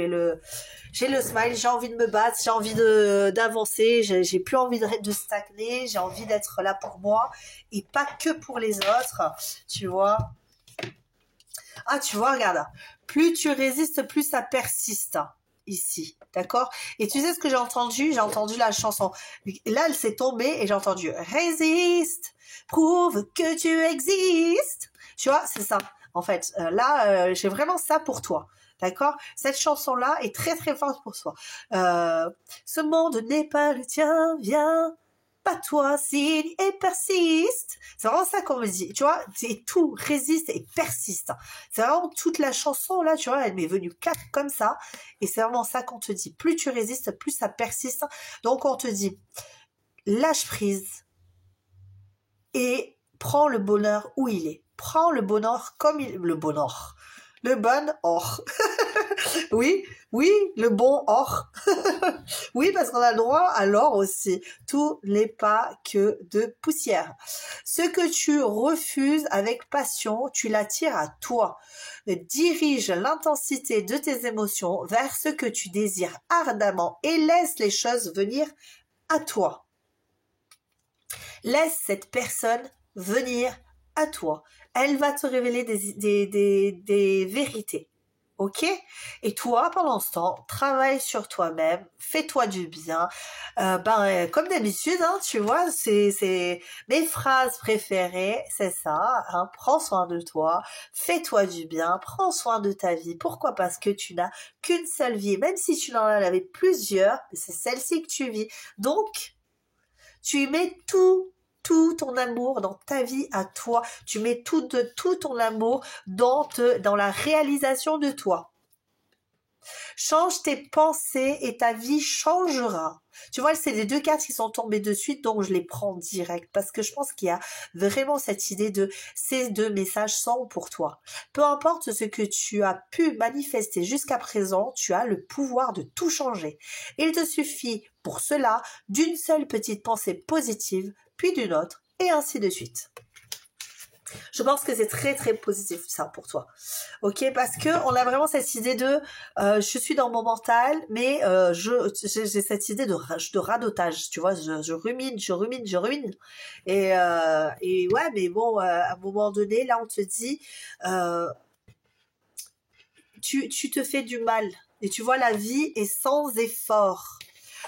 le smile, j'ai envie de me battre, j'ai envie de d'avancer, j'ai plus envie de stagner, j'ai envie d'être là pour moi et pas que pour les autres, tu vois. Ah, tu vois, regarde. Plus tu résistes, plus ça persiste. Ici, d'accord? Et tu sais ce que j'ai entendu? J'ai entendu la chanson. Là, elle s'est tombée et j'ai entendu résiste, prouve que tu existes. Tu vois, c'est ça. En fait, j'ai vraiment ça pour toi. D'accord? Cette chanson-là est très très forte pour toi. Ce monde n'est pas le tien, viens. Pas toi, signe et persiste. C'est vraiment ça qu'on me dit. Tu vois, c'est tout résiste et persiste. C'est vraiment toute la chanson là, tu vois, elle m'est venue comme ça. Et c'est vraiment ça qu'on te dit. Plus tu résistes, plus ça persiste. Donc on te dit, lâche prise et prends le bonheur où il est. Prends le bonheur comme le bonheur. Le bon or. Oui, oui, le bon or. Oui, parce qu'on a le droit à l'or aussi. Tout n'est pas que de poussière. Ce que tu refuses avec passion, tu l'attires à toi. Dirige l'intensité de tes émotions vers ce que tu désires ardemment et laisse les choses venir à toi. Laisse cette personne venir à toi. Elle va te révéler des vérités. Ok? Et toi, pendant ce temps, travaille sur toi-même, fais-toi du bien. Comme d'habitude, hein, tu vois, c'est mes phrases préférées, c'est ça. Hein, prends soin de toi, fais-toi du bien, prends soin de ta vie. Pourquoi? Parce que tu n'as qu'une seule vie, même si tu en avais plusieurs, c'est celle-ci que tu vis. Donc, tu y mets tout ton amour dans ta vie à toi. Tu mets tout ton amour dans la réalisation de toi. Change tes pensées et ta vie changera. Tu vois, c'est les deux cartes qui sont tombées de suite, donc je les prends direct parce que je pense qu'il y a vraiment cette idée de ces deux messages sont pour toi. Peu importe ce que tu as pu manifester jusqu'à présent, tu as le pouvoir de tout changer. Il te suffit pour cela d'une seule petite pensée positive, puis d'une autre, et ainsi de suite. Je pense que c'est très très positif ça pour toi, ok, parce que on a vraiment cette idée de je suis dans mon mental, mais j'ai cette idée de radotage, tu vois, je rumine et ouais, mais bon, à un moment donné, là on te dit tu te fais du mal et tu vois la vie est sans effort.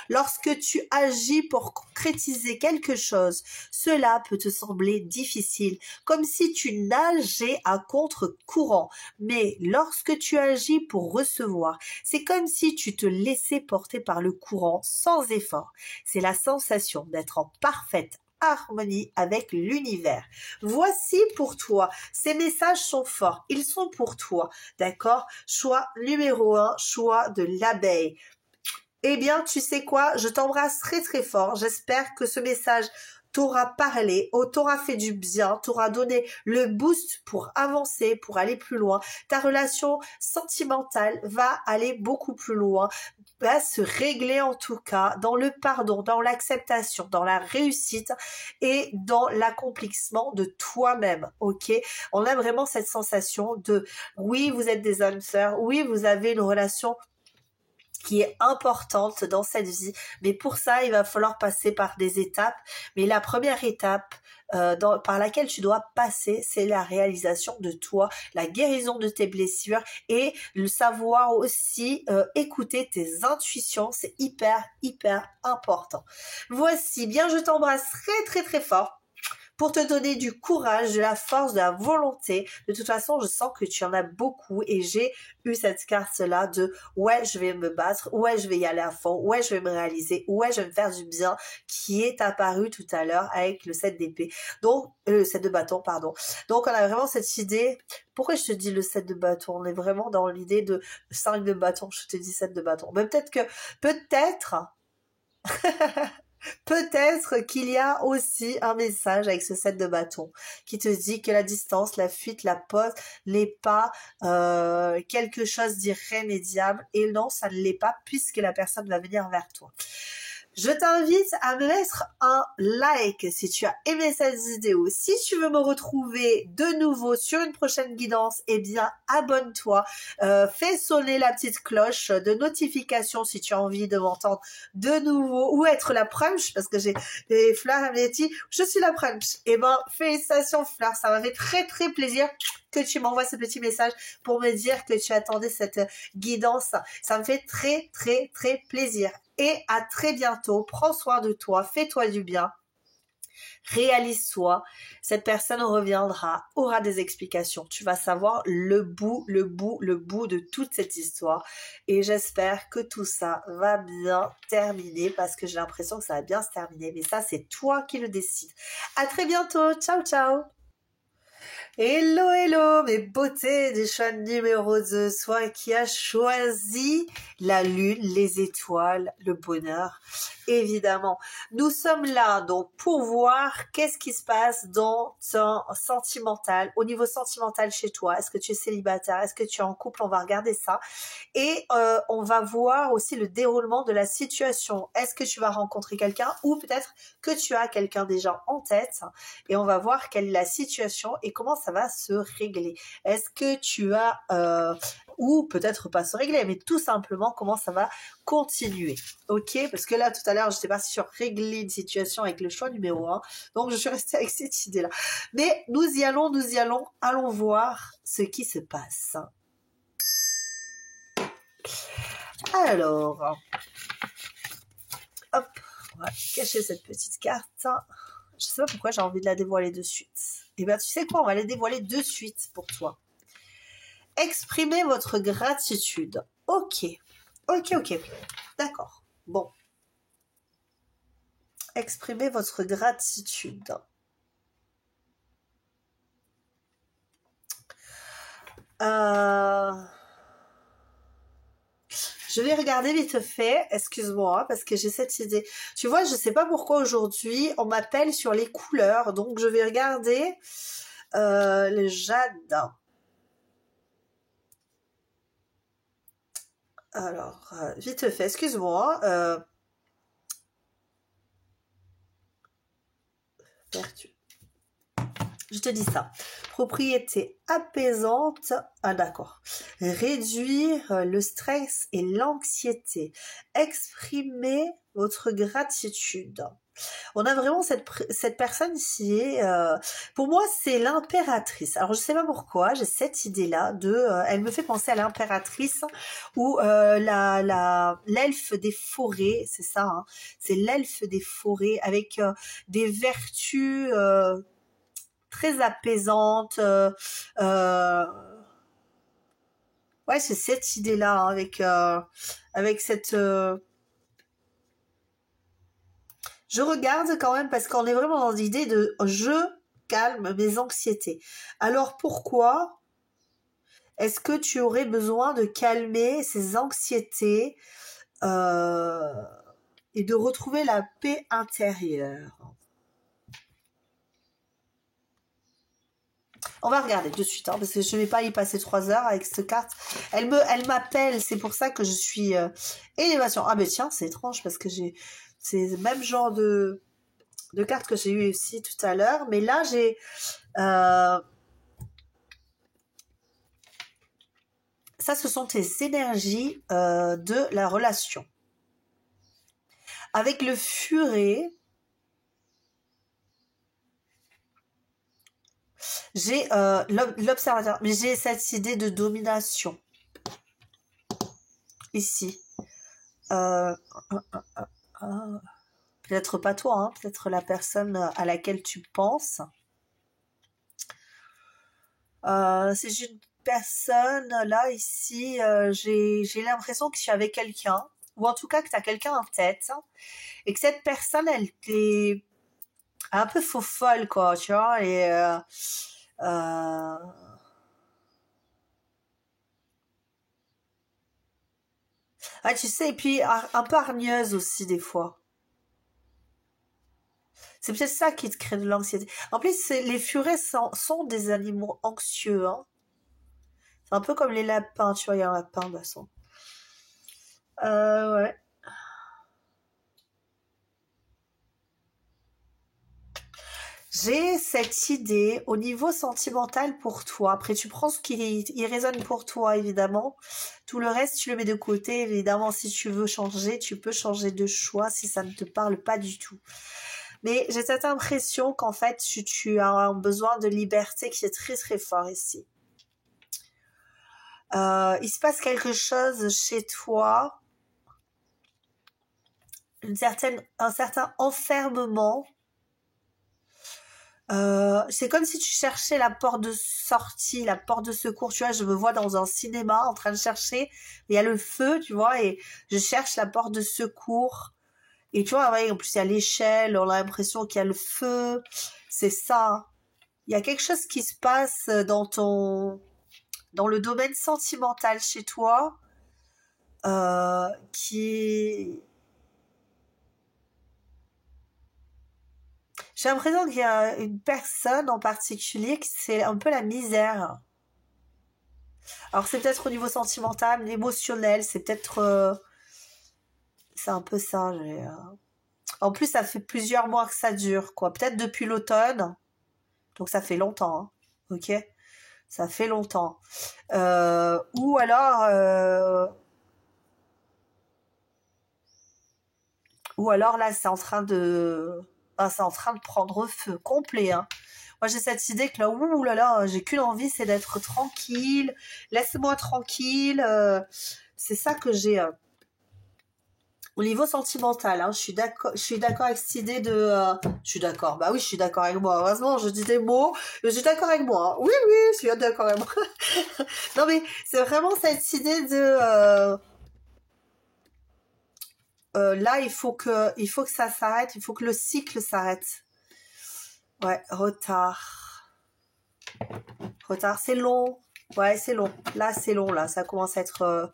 Lorsque tu agis pour concrétiser quelque chose, cela peut te sembler difficile, comme si tu nageais à contre-courant. Mais lorsque tu agis pour recevoir, c'est comme si tu te laissais porter par le courant sans effort. C'est la sensation d'être en parfaite harmonie avec l'univers. Voici pour toi. Ces messages sont forts. Ils sont pour toi. D'accord? Choix numéro 1, choix de l'abeille. Eh bien, tu sais quoi? Je t'embrasse très très fort. J'espère que ce message t'aura parlé, t'aura fait du bien, t'aura donné le boost pour avancer, pour aller plus loin. Ta relation sentimentale va aller beaucoup plus loin, va se régler en tout cas dans le pardon, dans l'acceptation, dans la réussite et dans l'accomplissement de toi-même, ok? On a vraiment cette sensation de oui, vous êtes des âmes sœurs, oui, vous avez une relation qui est importante dans cette vie. Mais pour ça, il va falloir passer par des étapes. Mais la première étape par laquelle tu dois passer, c'est la réalisation de toi, la guérison de tes blessures et le savoir aussi écouter tes intuitions. C'est hyper, hyper important. Voici, bien, je t'embrasse très, très, très fort, pour te donner du courage, de la force, de la volonté. De toute façon, je sens que tu en as beaucoup et j'ai eu cette carte-là de ouais, je vais me battre, ouais, je vais y aller à fond, ouais, je vais me réaliser, ouais, je vais me faire du bien, qui est apparu tout à l'heure avec le 7 d'épée. Donc, le 7 de bâton, pardon. Donc, on a vraiment cette idée. Pourquoi je te dis le 7 de bâton? On est vraiment dans l'idée de 5 de bâton. Je te dis 7 de bâton. Mais peut-être qu'il y a aussi un message avec ce 7 de bâton qui te dit que la distance, la fuite, la pause n'est pas quelque chose d'irrémédiable. Et non, ça ne l'est pas puisque la personne va venir vers toi. Je t'invite à me mettre un like si tu as aimé cette vidéo. Si tu veux me retrouver de nouveau sur une prochaine guidance, eh bien, abonne-toi. Fais sonner la petite cloche de notification si tu as envie de m'entendre de nouveau ou être la prunch, parce que j'ai des Fleurs, elle m'a dit, je suis la prunch. Eh ben, félicitations Fleur, ça m'a fait très très plaisir que tu m'envoies ce petit message pour me dire que tu attendais cette guidance. Ça me fait très très très plaisir. Et à très bientôt. Prends soin de toi, fais-toi du bien. Réalise-toi. Cette personne reviendra, aura des explications. Tu vas savoir le bout de toute cette histoire. Et j'espère que tout ça va bien terminer parce que j'ai l'impression que ça va bien se terminer. Mais ça, c'est toi qui le décides. À très bientôt. Ciao, ciao. Hello, hello, mes beautés du choix numéro 2, soit qui a choisi la lune, les étoiles, le bonheur, évidemment. Nous sommes là donc pour voir qu'est-ce qui se passe dans ton sentimental, au niveau sentimental chez toi. Est-ce que tu es célibataire? Est-ce que tu es en couple? On va regarder ça. Et on va voir aussi le déroulement de la situation. Est-ce que tu vas rencontrer quelqu'un ou peut-être que tu as quelqu'un déjà en tête? Et on va voir quelle est la situation et comment ça va se régler. Est-ce que tu as, ou peut-être pas se régler, mais tout simplement comment ça va continuer. Ok? Parce que là, tout à l'heure, je n'étais pas sur régler une situation avec le choix numéro 1. Donc, je suis restée avec cette idée-là. Mais nous y allons. Allons voir ce qui se passe. Alors, hop, on va cacher cette petite carte. Je sais pas pourquoi j'ai envie de la dévoiler de suite. Eh bien, tu sais quoi, on va la dévoiler de suite pour toi. Exprimez votre gratitude. Ok. D'accord. Bon. Exprimez votre gratitude. Je vais regarder vite fait, excuse-moi, parce que j'ai cette idée. Tu vois, je sais pas pourquoi aujourd'hui, on m'appelle sur les couleurs, donc je vais regarder le jade. Alors, vite fait, excuse-moi. Vertu. Je te dis ça. Propriété apaisante. Ah d'accord. Réduire le stress et l'anxiété. Exprimer votre gratitude. On a vraiment cette personne qui est, pour moi, c'est l'impératrice. Alors, je sais pas pourquoi, j'ai cette idée-là elle me fait penser à l'impératrice ou l'elfe des forêts, c'est ça, hein, c'est l'elfe des forêts avec des vertus très apaisantes. Ouais, c'est cette idée-là hein, avec cette je regarde quand même parce qu'on est vraiment dans l'idée de je calme mes anxiétés. Alors pourquoi est-ce que tu aurais besoin de calmer ces anxiétés et de retrouver la paix intérieure? On va regarder de suite, hein, parce que je ne vais pas y passer 3 heures avec cette carte. Elle m'appelle, c'est pour ça que je suis élévation. Ah ben tiens, c'est étrange parce que c'est le même genre de carte que j'ai eu aussi tout à l'heure. Mais là, j'ai Ça, ce sont tes énergies de la relation. Avec le furet, j'ai l'observateur, mais j'ai cette idée de domination. Ici. Peut-être pas toi, hein, peut-être la personne à laquelle tu penses. C'est une personne, là, ici, j'ai l'impression que tu es avec quelqu'un, ou en tout cas que tu as quelqu'un en tête, et que cette personne, elle est un peu faux folle, quoi, tu vois, et tu sais, et puis un peu hargneuse aussi, des fois. C'est peut-être ça qui te crée de l'anxiété. En plus, les furets sont des animaux anxieux, hein. C'est un peu comme les lapins, tu vois, il y a un lapin, de toute façon. Ouais. J'ai cette idée au niveau sentimental pour toi. Après, tu prends ce qui résonne pour toi, évidemment. Tout le reste, tu le mets de côté. Évidemment, si tu veux changer, tu peux changer de choix si ça ne te parle pas du tout. Mais j'ai cette impression qu'en fait, tu as un besoin de liberté qui est très très fort ici. Il se passe quelque chose chez toi, un certain enfermement. C'est comme si tu cherchais la porte de sortie, la porte de secours. Tu vois, je me vois dans un cinéma en train de chercher. Il y a le feu, tu vois, et je cherche la porte de secours. Et tu vois, ouais, en plus il y a l'échelle, on a l'impression qu'il y a le feu. C'est ça. Il y a quelque chose qui se passe dans le domaine sentimental chez toi, qui j'ai l'impression qu'il y a une personne en particulier qui c'est un peu la misère. Alors c'est peut-être au niveau sentimental, émotionnel, c'est peut-être c'est un peu ça. En plus ça fait plusieurs mois que ça dure, quoi. Peut-être depuis l'automne, donc ça fait longtemps, hein. Ok, ça fait longtemps. Ou alors là c'est en train de prendre feu complet, hein. Moi, j'ai cette idée que là, ouh là là, j'ai qu'une envie, c'est d'être tranquille. Laisse-moi tranquille. C'est ça que j'ai au niveau sentimental. Hein, je suis d'accord avec cette idée de. Je suis d'accord. Bah oui, je suis d'accord avec moi. Heureusement, je dis des mots. Je suis d'accord avec moi. Hein. Oui, oui, je suis d'accord avec moi. Non, mais c'est vraiment cette idée de. Là, il faut que ça s'arrête. Il faut que le cycle s'arrête. Ouais, retard. Retard, c'est long. Ouais, c'est long. Là, c'est long. Là, ça commence à être.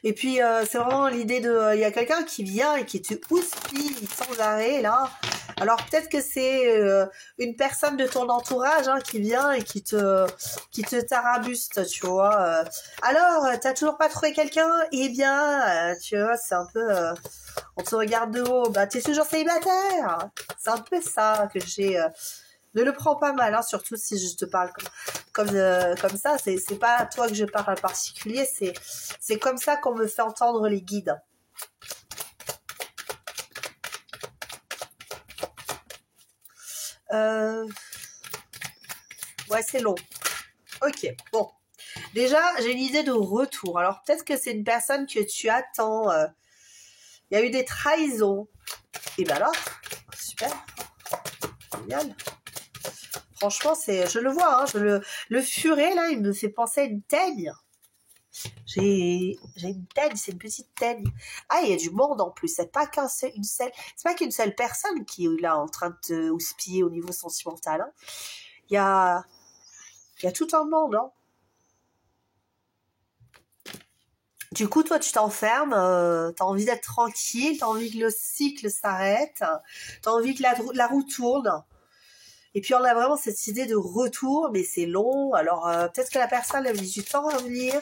Et puis, c'est vraiment l'idée de. Il y a quelqu'un qui vient et qui te houspille sans arrêt là. Alors peut-être que c'est une personne de ton entourage hein, qui vient et qui te tarabuste, tu vois. Alors, t'as toujours pas trouvé quelqu'un? Eh bien, tu vois, c'est un peu. On te regarde de haut. Bah, t'es toujours célibataire. C'est un peu ça que j'ai. Ne le prends pas mal, hein, surtout si je te parle comme ça. C'est pas à toi que je parle en particulier, c'est comme ça qu'on me fait entendre les guides. Ouais, c'est long. Ok, bon. Déjà, j'ai une idée de retour. Alors, peut-être que c'est une personne que tu attends. Il y a eu des trahisons. Et ben alors, super. Génial. Franchement, je le vois, hein, le furet, là, il me fait penser à une teigne. J'ai une teigne, c'est une petite teigne. Ah, il y a du monde en plus. C'est pas qu'une seule personne qui est là en train de te houspiller au niveau sentimental. Hein. Il y a tout un monde. Hein. Du coup, toi, tu t'enfermes, t'as envie d'être tranquille, t'as envie que le cycle s'arrête, t'as envie que la roue tourne. Et puis on a vraiment cette idée de retour, mais c'est long. Alors peut-être que la personne a mis du temps à venir.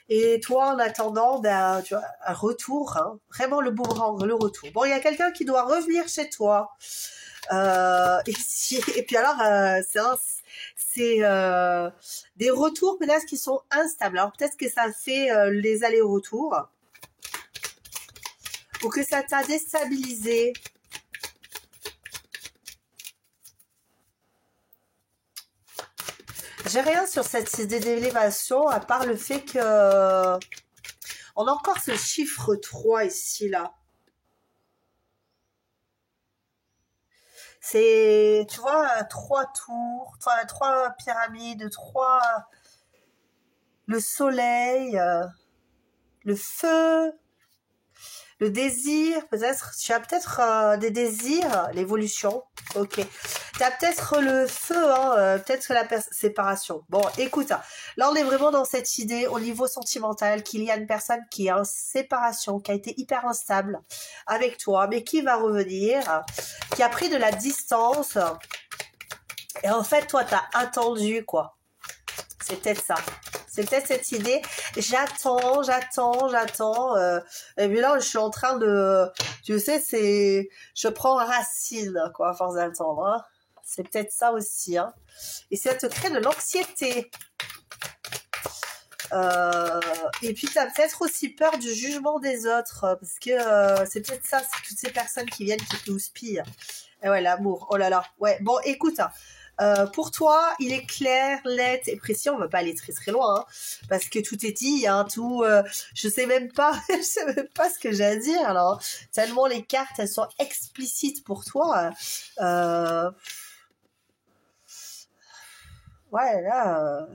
Et toi, en attendant, ben, tu vois, un retour, hein, vraiment le boomerang, le retour. Bon, il y a quelqu'un qui doit revenir chez toi. Et puis alors, C'est des retours peut-être qui sont instables. Alors peut-être que ça fait les allers-retours ou que ça t'a déstabilisé. J'ai rien sur cette idée d'élévation à part le fait que on a encore ce chiffre 3 ici là. C'est, tu vois, trois tours, trois pyramides, le soleil, le feu, le désir, peut-être, tu as peut-être des désirs, l'évolution, ok. Tu as peut-être le feu, hein, peut-être la séparation. Bon, écoute, hein, là on est vraiment dans cette idée au niveau sentimental qu'il y a une personne qui est en séparation, qui a été hyper instable avec toi, mais qui va revenir, qui a pris de la distance. Et en fait, toi, t'as attendu, quoi. C'est peut-être ça. C'est peut-être cette idée. J'attends. Et puis là, je suis en train de... Tu sais, je prends racine, quoi, à force d'attendre. Hein. C'est peut-être ça aussi. Hein. Et ça te crée de l'anxiété. Et puis, tu as peut-être aussi peur du jugement des autres. Parce que c'est peut-être ça, c'est toutes ces personnes qui viennent, qui te houspillent. Et ouais, l'amour. Oh là là. Ouais, bon, écoute... pour toi, il est clair, net et précis. On va pas aller très très loin, hein, parce que tout est dit, hein, tout. Je sais même pas, je sais même pas ce que j'ai à dire. Alors, tellement les cartes, elles sont explicites pour toi. Ouais, là,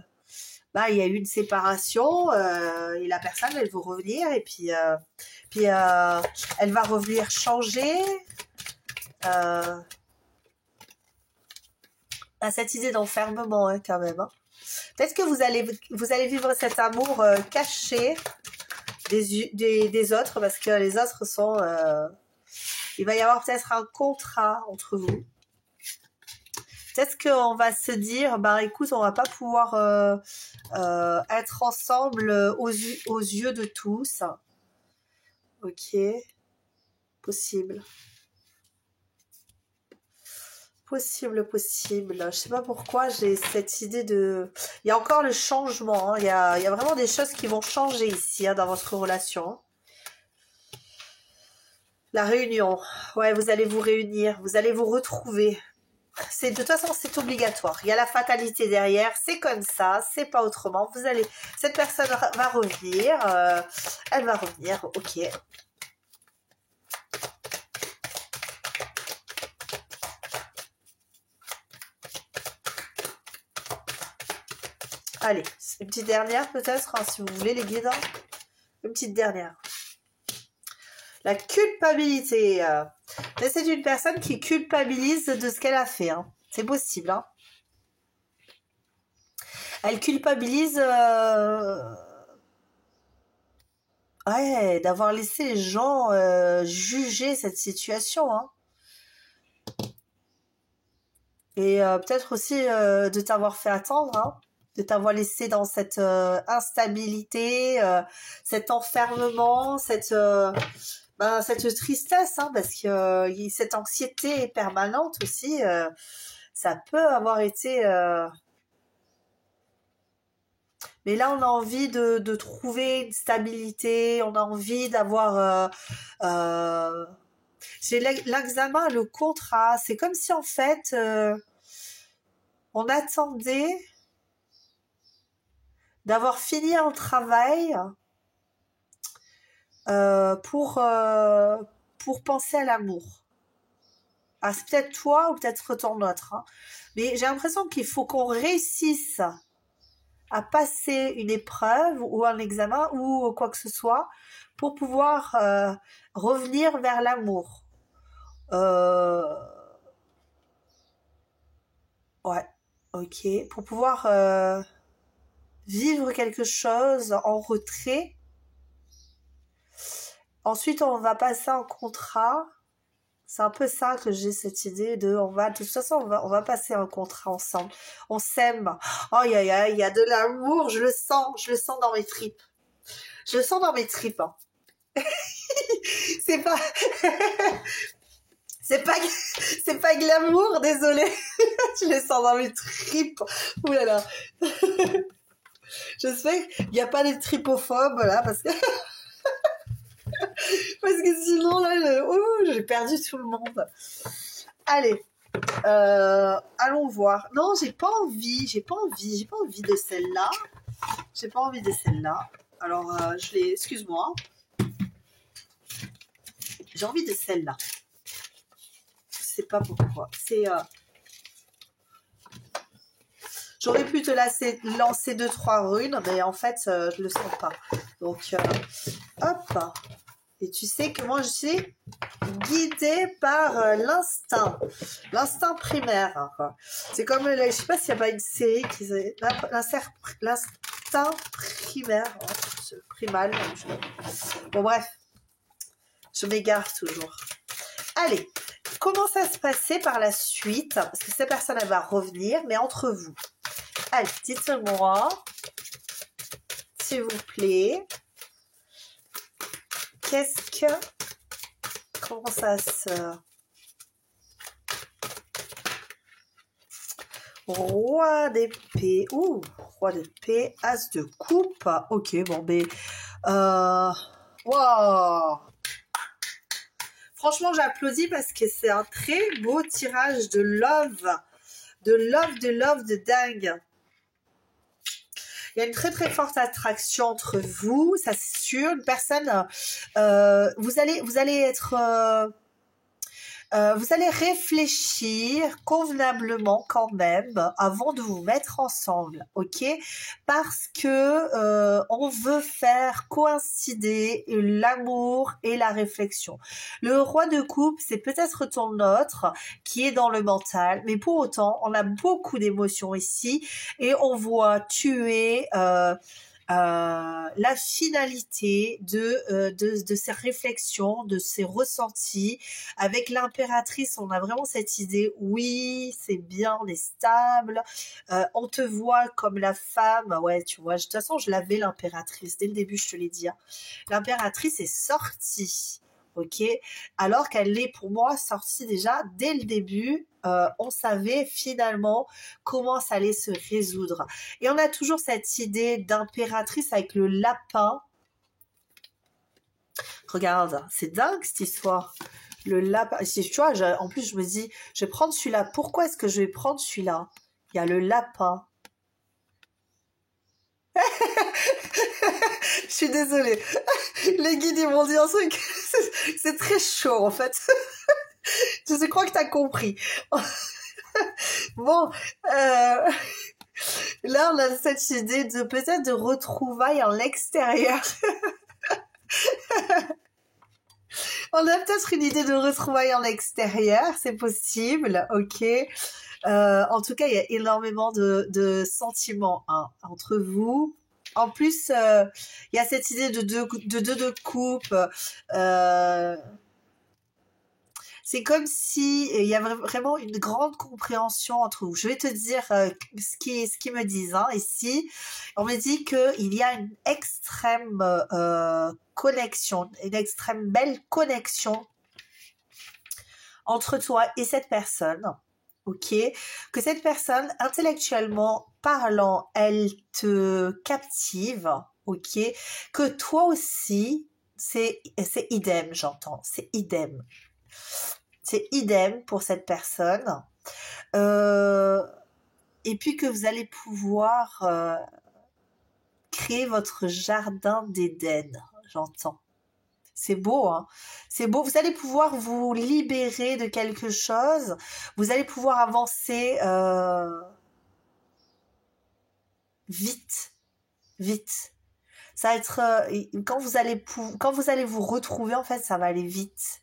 bah, il y a eu une séparation et la personne, elle veut revenir et puis elle va revenir changer. À cette idée d'enfermement, hein, quand même. Hein. Peut-être que vous allez vivre cet amour caché des autres, parce que les autres sont... il va y avoir peut-être un contrat entre vous. Peut-être qu'on va se dire, bah écoute, on va pas pouvoir être ensemble aux yeux de tous. Ok, possible. Possible. Je sais pas pourquoi j'ai cette idée de... Il y a encore le changement. Hein. Il y a vraiment des choses qui vont changer ici hein, dans votre relation. La réunion. Ouais, vous allez vous réunir. Vous allez vous retrouver. De toute façon, c'est obligatoire. Il y a la fatalité derrière. C'est comme ça. C'est pas autrement. Cette personne va revenir. Elle va revenir. Ok. Allez, une petite dernière peut-être, hein, si vous voulez les guides. Hein. Une petite dernière. La culpabilité. C'est une personne qui culpabilise de ce qu'elle a fait. Hein. C'est possible. Hein. Elle culpabilise ouais, d'avoir laissé les gens juger cette situation. Hein. Et peut-être aussi de t'avoir fait attendre. Hein. De t'avoir laissé dans cette instabilité, cet enfermement, cette tristesse, hein, parce que cette anxiété permanente aussi, ça peut avoir été... Mais là, on a envie de trouver une stabilité, on a envie d'avoir... c'est l'examen, le contrat. C'est comme si, en fait, on attendait d'avoir fini un travail pour penser à l'amour. Ah, c'est peut-être toi ou peut-être ton autre. Hein. Mais j'ai l'impression qu'il faut qu'on réussisse à passer une épreuve ou un examen ou quoi que ce soit pour pouvoir revenir vers l'amour. Ouais, ok. Pour pouvoir vivre quelque chose en retrait. Ensuite, on va passer un contrat. C'est un peu ça que j'ai cette idée de, de toute façon, on va passer un contrat ensemble. On s'aime. Oh, il y a de l'amour, je le sens dans mes tripes. Je le sens dans mes tripes. Hein. C'est pas, C'est pas, c'est pas glamour, désolé. Je les sens dans mes tripes. Ouh là là. J'espère qu'il n'y a pas des tripophobes, là, parce que sinon, là, j'ai perdu tout le monde. Allez, allons voir. Non, j'ai pas envie de celle-là. J'ai pas envie de celle-là. Alors, excuse-moi. J'ai envie de celle-là. Je sais pas pourquoi. J'aurais pu te lancer 2-3 runes, mais en fait, je le sens pas. Donc, hop. Et tu sais que moi, je suis guidée par l'instinct primaire. C'est comme, je sais pas s'il n'y a pas une série qui l'instinct primaire, primal. Bon bref, je m'égare toujours. Allez, comment ça se passait par la suite? Parce que cette personne, elle va revenir, mais entre vous. Allez, dites-moi, s'il vous plaît, comment ça se... Roi d'épée, roi d'épée, as de coupe, ok, bon, mais, wow. Franchement, j'applaudis parce que c'est un très beau tirage de love, de dingue. Il y a une très très forte attraction entre vous, ça c'est sûr. Une personne, vous allez être, vous allez réfléchir convenablement quand même avant de vous mettre ensemble, ok? Parce que on veut faire coïncider l'amour et la réflexion. Le roi de coupe, c'est peut-être ton autre qui est dans le mental, mais pour autant, on a beaucoup d'émotions ici et on voit tuer... la finalité de ces réflexions, de ces ressentis. Avec l'impératrice, on a vraiment cette idée, oui, c'est bien, on est stable, on te voit comme la femme, ouais, tu vois, de toute façon, je l'avais l'impératrice, dès le début, je te l'ai dit, hein. L'impératrice est sortie, ok, alors qu'elle est pour moi sortie déjà dès le début. On savait finalement comment ça allait se résoudre. Et on a toujours cette idée d'impératrice avec le lapin. Regarde, c'est dingue cette histoire. Le lapin, tu vois, en plus je me dis, je vais prendre celui-là. Pourquoi est-ce que je vais prendre celui-là? Il y a le lapin. Je suis désolée. Les guides, ils m'ont dit un truc. C'est très chaud, en fait. Je crois que tu as compris. Bon, là, on a cette idée de peut-être de retrouvailles en l'extérieur. On a peut-être une idée de retrouvailles en l'extérieur, c'est possible, ok. En tout cas, il y a énormément de sentiments entre vous. En plus, il y a cette idée de deux coupes. C'est comme si il y a vraiment une grande compréhension entre vous. Je vais te dire ce qu'ils me disent ici. On me dit qu'il y a une extrême connexion, une extrême belle connexion entre toi et cette personne. Ok, que cette personne, intellectuellement parlant, elle te captive. Ok, que toi aussi, c'est idem, j'entends, c'est idem. C'est idem pour cette personne. Et puis que vous allez pouvoir créer votre jardin d'Éden, j'entends. C'est beau, hein. C'est beau. Vous allez pouvoir vous libérer de quelque chose. Vous allez pouvoir avancer vite. Ça va être quand vous allez vous retrouver, en fait, ça va aller vite.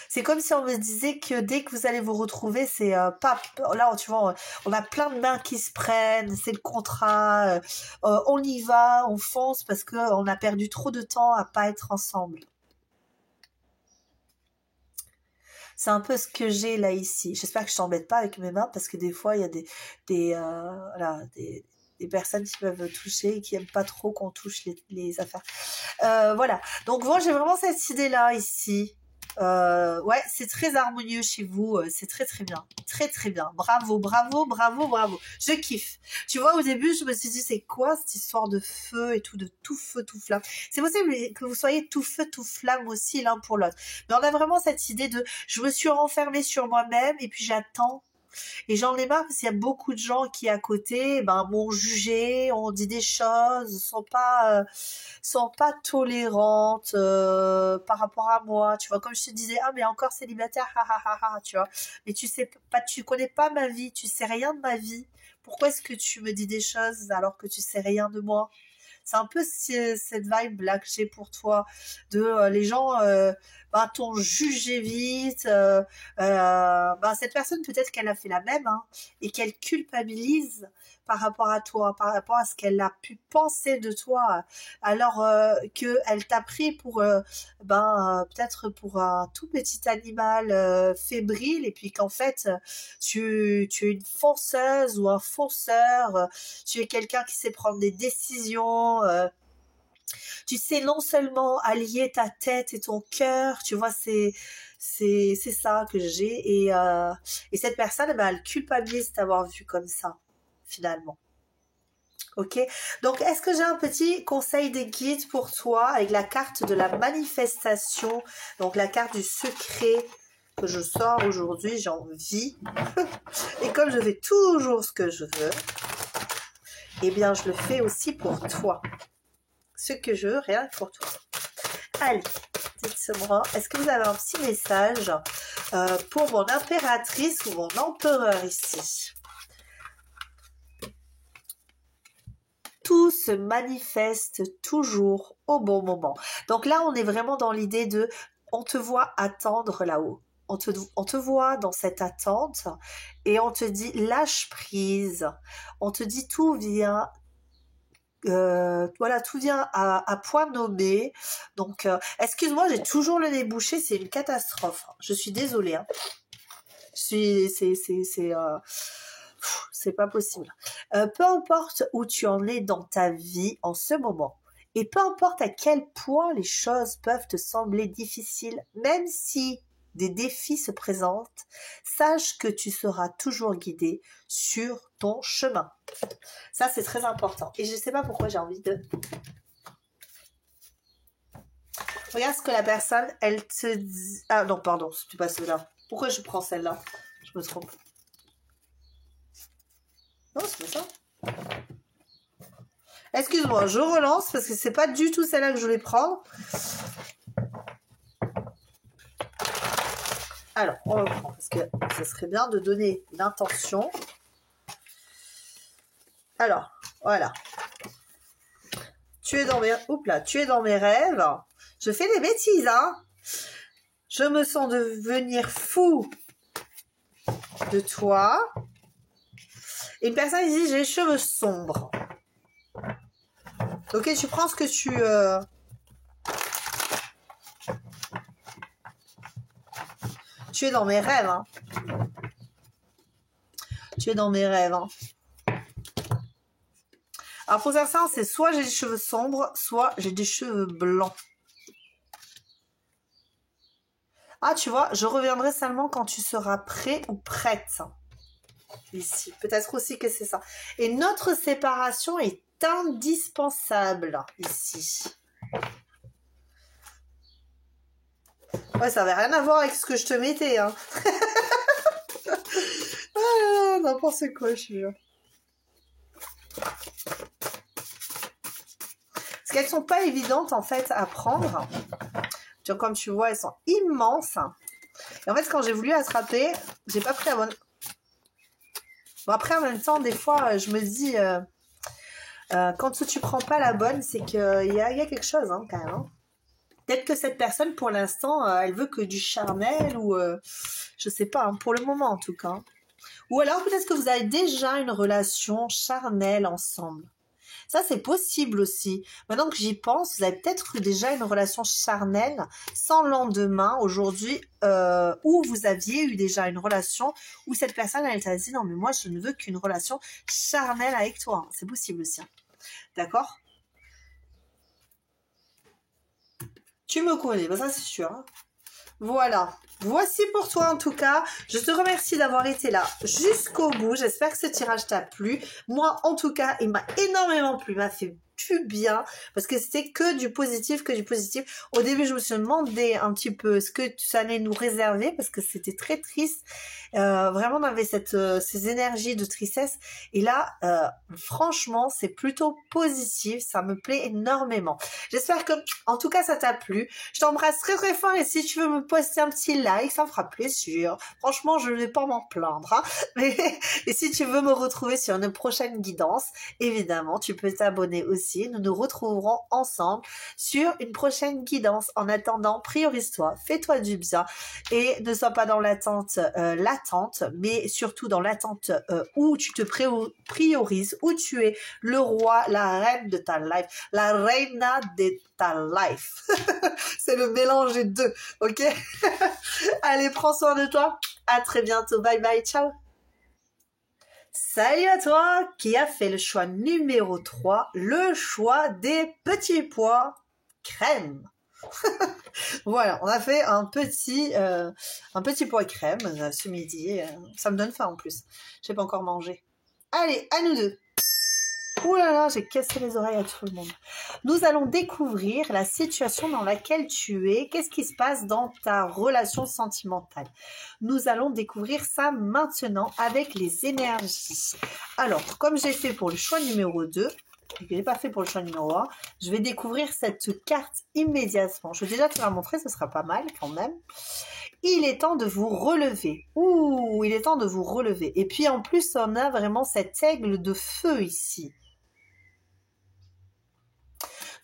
C'est comme si on me disait que dès que vous allez vous retrouver, c'est pas là, tu vois, on a plein de mains qui se prennent, c'est le contrat, on y va, on fonce parce que on a perdu trop de temps à pas être ensemble. C'est un peu ce que j'ai là ici. J'espère que je t'embête pas avec mes mains parce que des fois il y a des personnes qui peuvent toucher et qui aiment pas trop qu'on touche les affaires. Voilà. Donc moi j'ai vraiment cette idée là ici. Ouais, c'est très harmonieux chez vous, c'est très très bien, très très bien. Bravo, bravo, bravo, bravo. Je kiffe. Tu vois, au début, je me suis dit, c'est quoi cette histoire de feu et tout, de tout feu, tout flamme. C'est possible que vous soyez tout feu, tout flamme aussi l'un pour l'autre. Mais on a vraiment cette idée de, je me suis renfermée sur moi-même et puis j'attends. Et j'en ai marre parce qu'il y a beaucoup de gens qui à côté m'ont jugé, ont dit des choses, sont pas tolérantes par rapport à moi. Tu vois, comme je te disais, ah mais encore célibataire, ha ha ha ha, tu vois. Mais tu sais pas, tu connais pas ma vie, tu sais rien de ma vie. Pourquoi est-ce que tu me dis des choses alors que tu sais rien de moi? C'est un peu cette vibe-là que j'ai pour toi, de les gens t'ont jugé vite. Cette personne, peut-être qu'elle a fait la même et qu'elle culpabilise par rapport à toi, par rapport à ce qu'elle a pu penser de toi, alors qu'elle t'a pris pour, peut-être pour un tout petit animal fébrile et puis qu'en fait, tu es une fonceuse ou un fonceur, tu es quelqu'un qui sait prendre des décisions, tu sais non seulement allier ta tête et ton cœur, tu vois, c'est ça que j'ai et cette personne, elle culpabilise d'avoir vu comme ça finalement. Ok, donc est-ce que j'ai un petit conseil des guides pour toi avec la carte de la manifestation, donc la carte du secret que je sors aujourd'hui, j'ai envie et comme je fais toujours ce que je veux, eh bien je le fais aussi pour toi, ce que je veux, rien que pour toi. Allez, dites-moi, est-ce que vous avez un petit message pour mon impératrice ou mon empereur ici? Tout se manifeste toujours au bon moment. Donc là, on est vraiment dans l'idée de, on te voit attendre là-haut. On te voit dans cette attente et on te dit lâche prise. On te dit tout vient voilà, tout vient à point nommé. Donc, excuse-moi, j'ai toujours le nez bouché, c'est une catastrophe. Je suis désolée. Hein. C'est pas possible. Peu importe où tu en es dans ta vie en ce moment, et peu importe à quel point les choses peuvent te sembler difficiles, même si des défis se présentent, sache que tu seras toujours guidé sur ton chemin. Ça, c'est très important. Et je ne sais pas pourquoi j'ai envie de... Regarde ce que la personne, elle te dit... Ah non, pardon, c'est pas celle-là. Pourquoi je prends celle-là? Je me trompe. Non, c'est pas ça. Excuse-moi, je relance parce que c'est pas du tout celle-là que je voulais prendre. Alors, on reprend parce que ce serait bien de donner l'intention. Alors, voilà. Tu es dans mes... Oups là, tu es dans mes rêves. Je fais des bêtises, hein. Je me sens devenir fou de toi. Et une personne dit, j'ai les cheveux sombres. Ok, tu prends ce que tu... Tu es dans mes rêves, hein. Tu es dans mes rêves, hein. Alors pour certains, c'est soit j'ai des cheveux sombres, soit j'ai des cheveux blancs. Ah, tu vois, je reviendrai seulement quand tu seras prêt ou prête. Ici, peut-être aussi que c'est ça. Et notre séparation est indispensable ici. Ouais, ça n'avait rien à voir avec ce que je te mettais, hein. Ah, n'importe quoi, je suis sûr. Parce qu'elles sont pas évidentes, en fait, à prendre. Comme tu vois, elles sont immenses. Et en fait, quand j'ai voulu attraper, j'ai pas pris la bonne... Bon, après, en même temps, des fois, je me dis... quand tu prends pas la bonne, c'est qu'il y a quelque chose, hein, quand même. Hein. Peut-être que cette personne, pour l'instant, elle veut que du charnel ou... je sais pas, hein, pour le moment, en tout cas. Ou alors, peut-être que vous avez déjà une relation charnelle ensemble. Ça, c'est possible aussi. Maintenant que j'y pense, vous avez peut-être déjà une relation charnelle sans lendemain aujourd'hui où vous aviez eu déjà une relation où cette personne, elle t'a dit « Non, mais moi, je ne veux qu'une relation charnelle avec toi. » C'est possible aussi. Hein. D'accord? Tu me connais, bah ça c'est sûr. Hein. Voilà, voici pour toi en tout cas. Je te remercie d'avoir été là jusqu'au bout. J'espère que ce tirage t'a plu. Moi, en tout cas, il m'a énormément plu, m'a fait du bien parce que c'était que du positif, que du positif. Au début, je me suis demandé un petit peu ce que ça allait nous réserver parce que c'était très triste. Vraiment, on avait ces énergies de tristesse. Et là, franchement, c'est plutôt positif. Ça me plaît énormément. J'espère que, en tout cas, ça t'a plu. Je t'embrasse très très fort et si tu veux me poster un petit like, ça me fera plaisir. Franchement, je ne vais pas m'en plaindre. Hein. Et si tu veux me retrouver sur une prochaine guidance, évidemment, tu peux t'abonner aussi. Nous nous retrouverons ensemble sur une prochaine guidance. En attendant, priorise-toi, fais-toi du bien et ne sois pas dans l'attente mais surtout dans l'attente où tu te priorises, où tu es le roi, la reine de ta life, la reina de ta life. C'est le mélange des deux, ok? Allez, prends soin de toi. À très bientôt. Bye bye. Ciao. Salut à toi qui a fait le choix numéro 3, le choix des petits pois crème. Voilà, on a fait un petit pois crème ce midi. Ça me donne faim en plus. J'ai pas encore mangé. Allez, à nous deux. Ouh là là, j'ai cassé les oreilles à tout le monde. Nous allons découvrir la situation dans laquelle tu es. Qu'est-ce qui se passe dans ta relation sentimentale? Nous allons découvrir ça maintenant avec les énergies. Alors, comme j'ai fait pour le choix numéro 2, et que je n'ai pas fait pour le choix numéro 1, je vais découvrir cette carte immédiatement. Je vais déjà te la montrer, ce sera pas mal quand même. Il est temps de vous relever. Ouh, il est temps de vous relever. Et puis en plus, on a vraiment cet aigle de feu ici.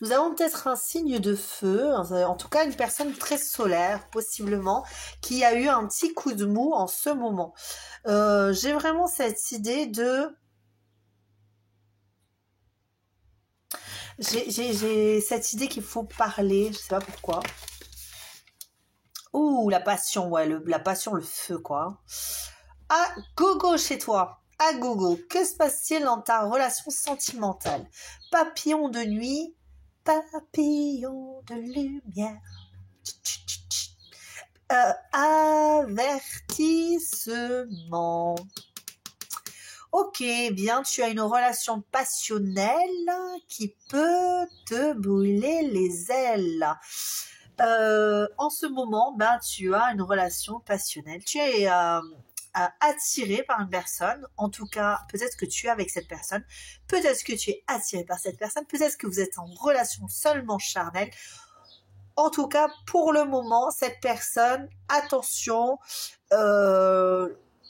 Nous avons peut-être un signe de feu, en tout cas une personne très solaire, possiblement, qui a eu un petit coup de mou en ce moment. J'ai vraiment cette idée de... J'ai cette idée qu'il faut parler, je sais pas pourquoi. Ouh, la passion, ouais, la passion, le feu, quoi. Ah, gogo chez toi. À gogo, que se passe-t-il dans ta relation sentimentale? Papillon de nuit, papillon de lumière. Avertissement. Ok, bien, tu as une relation passionnelle qui peut te brûler les ailes. En ce moment, ben, tu as une relation passionnelle. Tu es attiré par une personne. En tout cas, peut-être que tu es avec cette personne. Peut-être que tu es attiré par cette personne. Peut-être que vous êtes en relation seulement charnelle. En tout cas, pour le moment, cette personne, attention,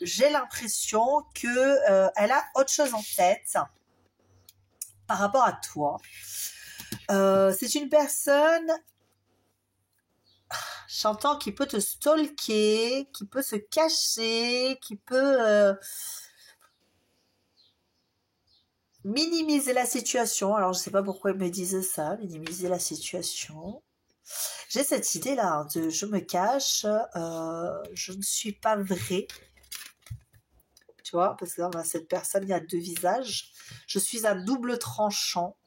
j'ai l'impression que elle a autre chose en tête par rapport à toi. C'est une personne, j'entends, qui peut te stalker, qui peut se cacher, qui peut minimiser la situation. Alors, je sais pas pourquoi ils me disent ça, minimiser la situation. J'ai cette idée-là hein, de je me cache, je ne suis pas vraie. Tu vois, parce que là, cette personne, il y a deux visages. Je suis à double tranchant.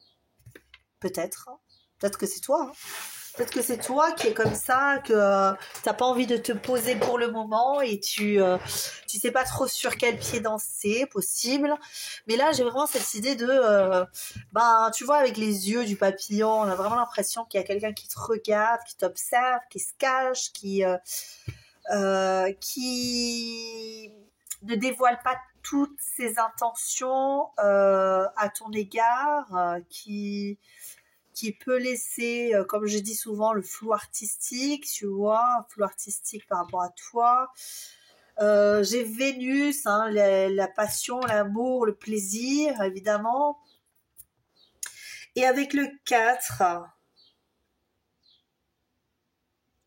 Peut-être. Peut-être que c'est toi. Hein. Peut-être que c'est toi qui est comme ça, que t'as pas envie de te poser pour le moment et tu sais pas trop sur quel pied danser, possible. Mais là, j'ai vraiment cette idée de, ben, tu vois, avec les yeux du papillon, on a vraiment l'impression qu'il y a quelqu'un qui te regarde, qui t'observe, qui se cache, qui ne dévoile pas toutes ses intentions à ton égard, qui peut laisser, comme je dis souvent, le flou artistique, tu vois, un flou artistique par rapport à toi. J'ai Vénus, hein, la passion, l'amour, le plaisir, évidemment. Et avec le 4,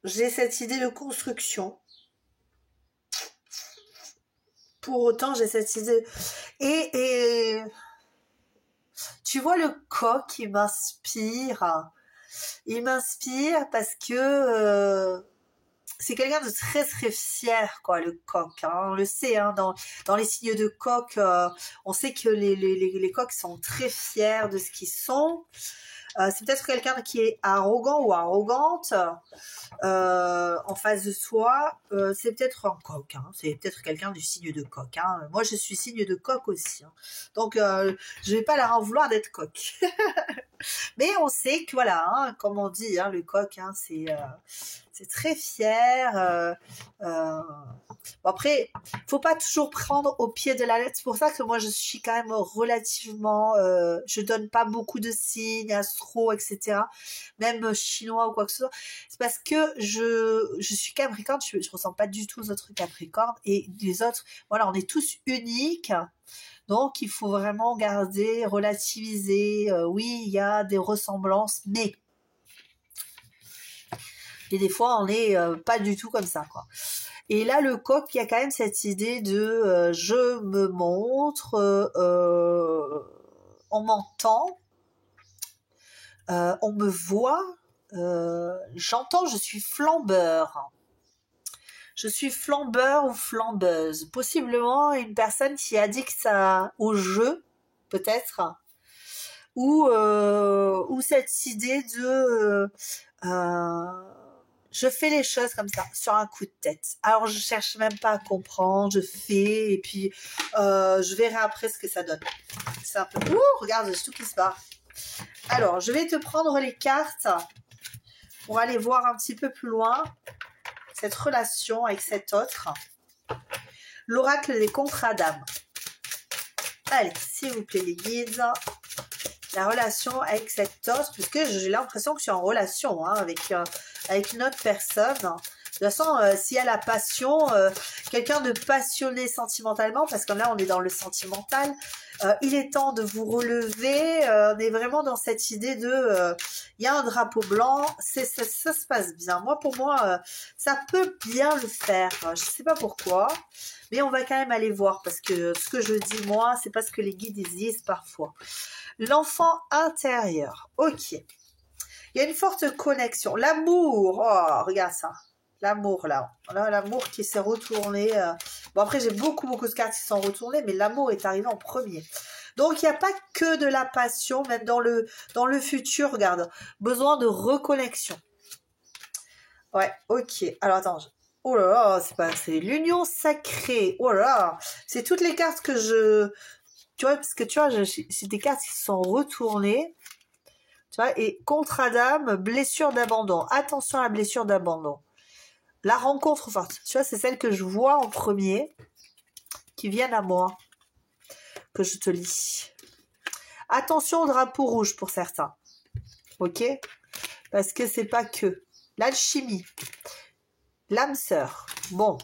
j'ai cette idée de construction. Pour autant, j'ai cette idée... Et tu vois le coq, il m'inspire. Il m'inspire parce que c'est quelqu'un de très très fier, quoi, le coq. Hein. On le sait, hein, dans les signes de coq, on sait que les coqs sont très fiers de ce qu'ils sont. C'est peut-être quelqu'un qui est arrogant ou arrogante en face de soi. C'est peut-être un coq, hein. C'est peut-être quelqu'un du signe de coq. Hein. Moi, je suis signe de coq aussi. Hein. Donc, je vais pas leur en vouloir d'être coq. Mais on sait que voilà, hein, comme on dit, hein, le coq, hein, c'est très fier. Bon, après, faut pas toujours prendre au pied de la lettre. C'est pour ça que moi, je suis quand même relativement... je donne pas beaucoup de signes, astro, etc. Même chinois ou quoi que ce soit. C'est parce que je suis capricorne, je ressens pas du tout aux autres capricornes. Et les autres, voilà, on est tous uniques. Donc, il faut vraiment garder, relativiser. Oui, il y a des ressemblances, mais... Et des fois, on n'est pas du tout comme ça, quoi. Et là, le coq, il y a quand même cette idée de je me montre, on m'entend, on me voit, j'entends, je suis flambeur. Je suis flambeur ou flambeuse. Possiblement une personne qui est addict au jeu, peut-être. Ou cette idée de... je fais les choses comme ça, sur un coup de tête. Alors, je cherche même pas à comprendre, je fais, et puis je verrai après ce que ça donne. C'est un peu... Ouh, regarde, j'ai tout qui se barre. Alors, je vais te prendre les cartes pour aller voir un petit peu plus loin cette relation avec cet autre. L'oracle des contrats d'âme. Allez, s'il vous plaît, les guides. La relation avec cet autre, puisque j'ai l'impression que je suis en relation hein, avec une autre personne. De toute façon, s'il y a la passion, quelqu'un de passionné sentimentalement, parce que là, on est dans le sentimental, il est temps de vous relever. On est vraiment dans cette idée de... Il y a un drapeau blanc, ça se passe bien. Pour moi, ça peut bien le faire. Je ne sais pas pourquoi, mais on va quand même aller voir, parce que ce que je dis, moi, c'est pas ce que les guides disent parfois. L'enfant intérieur. Ok. Il y a une forte connexion. L'amour. Oh, regarde ça. L'amour, là. Là, l'amour qui s'est retourné. Bon, après, j'ai beaucoup de cartes qui sont retournées, mais l'amour est arrivé en premier. Donc, il n'y a pas que de la passion, même dans le futur, regarde. Besoin de reconnexion. Ouais, ok. Alors, attends. Oh là là, c'est l'union sacrée. Oh là là. C'est toutes les cartes que je... Tu vois, parce que tu vois, c'est des cartes qui se sont retournées. Tu vois, et contrat d'âme, blessure d'abandon. Attention à la blessure d'abandon. La rencontre forte. Tu vois, c'est celle que je vois en premier, qui viennent à moi, que je te lis. Attention au drapeau rouge pour certains. Ok? Parce que c'est pas que. L'alchimie. L'âme sœur. Bon.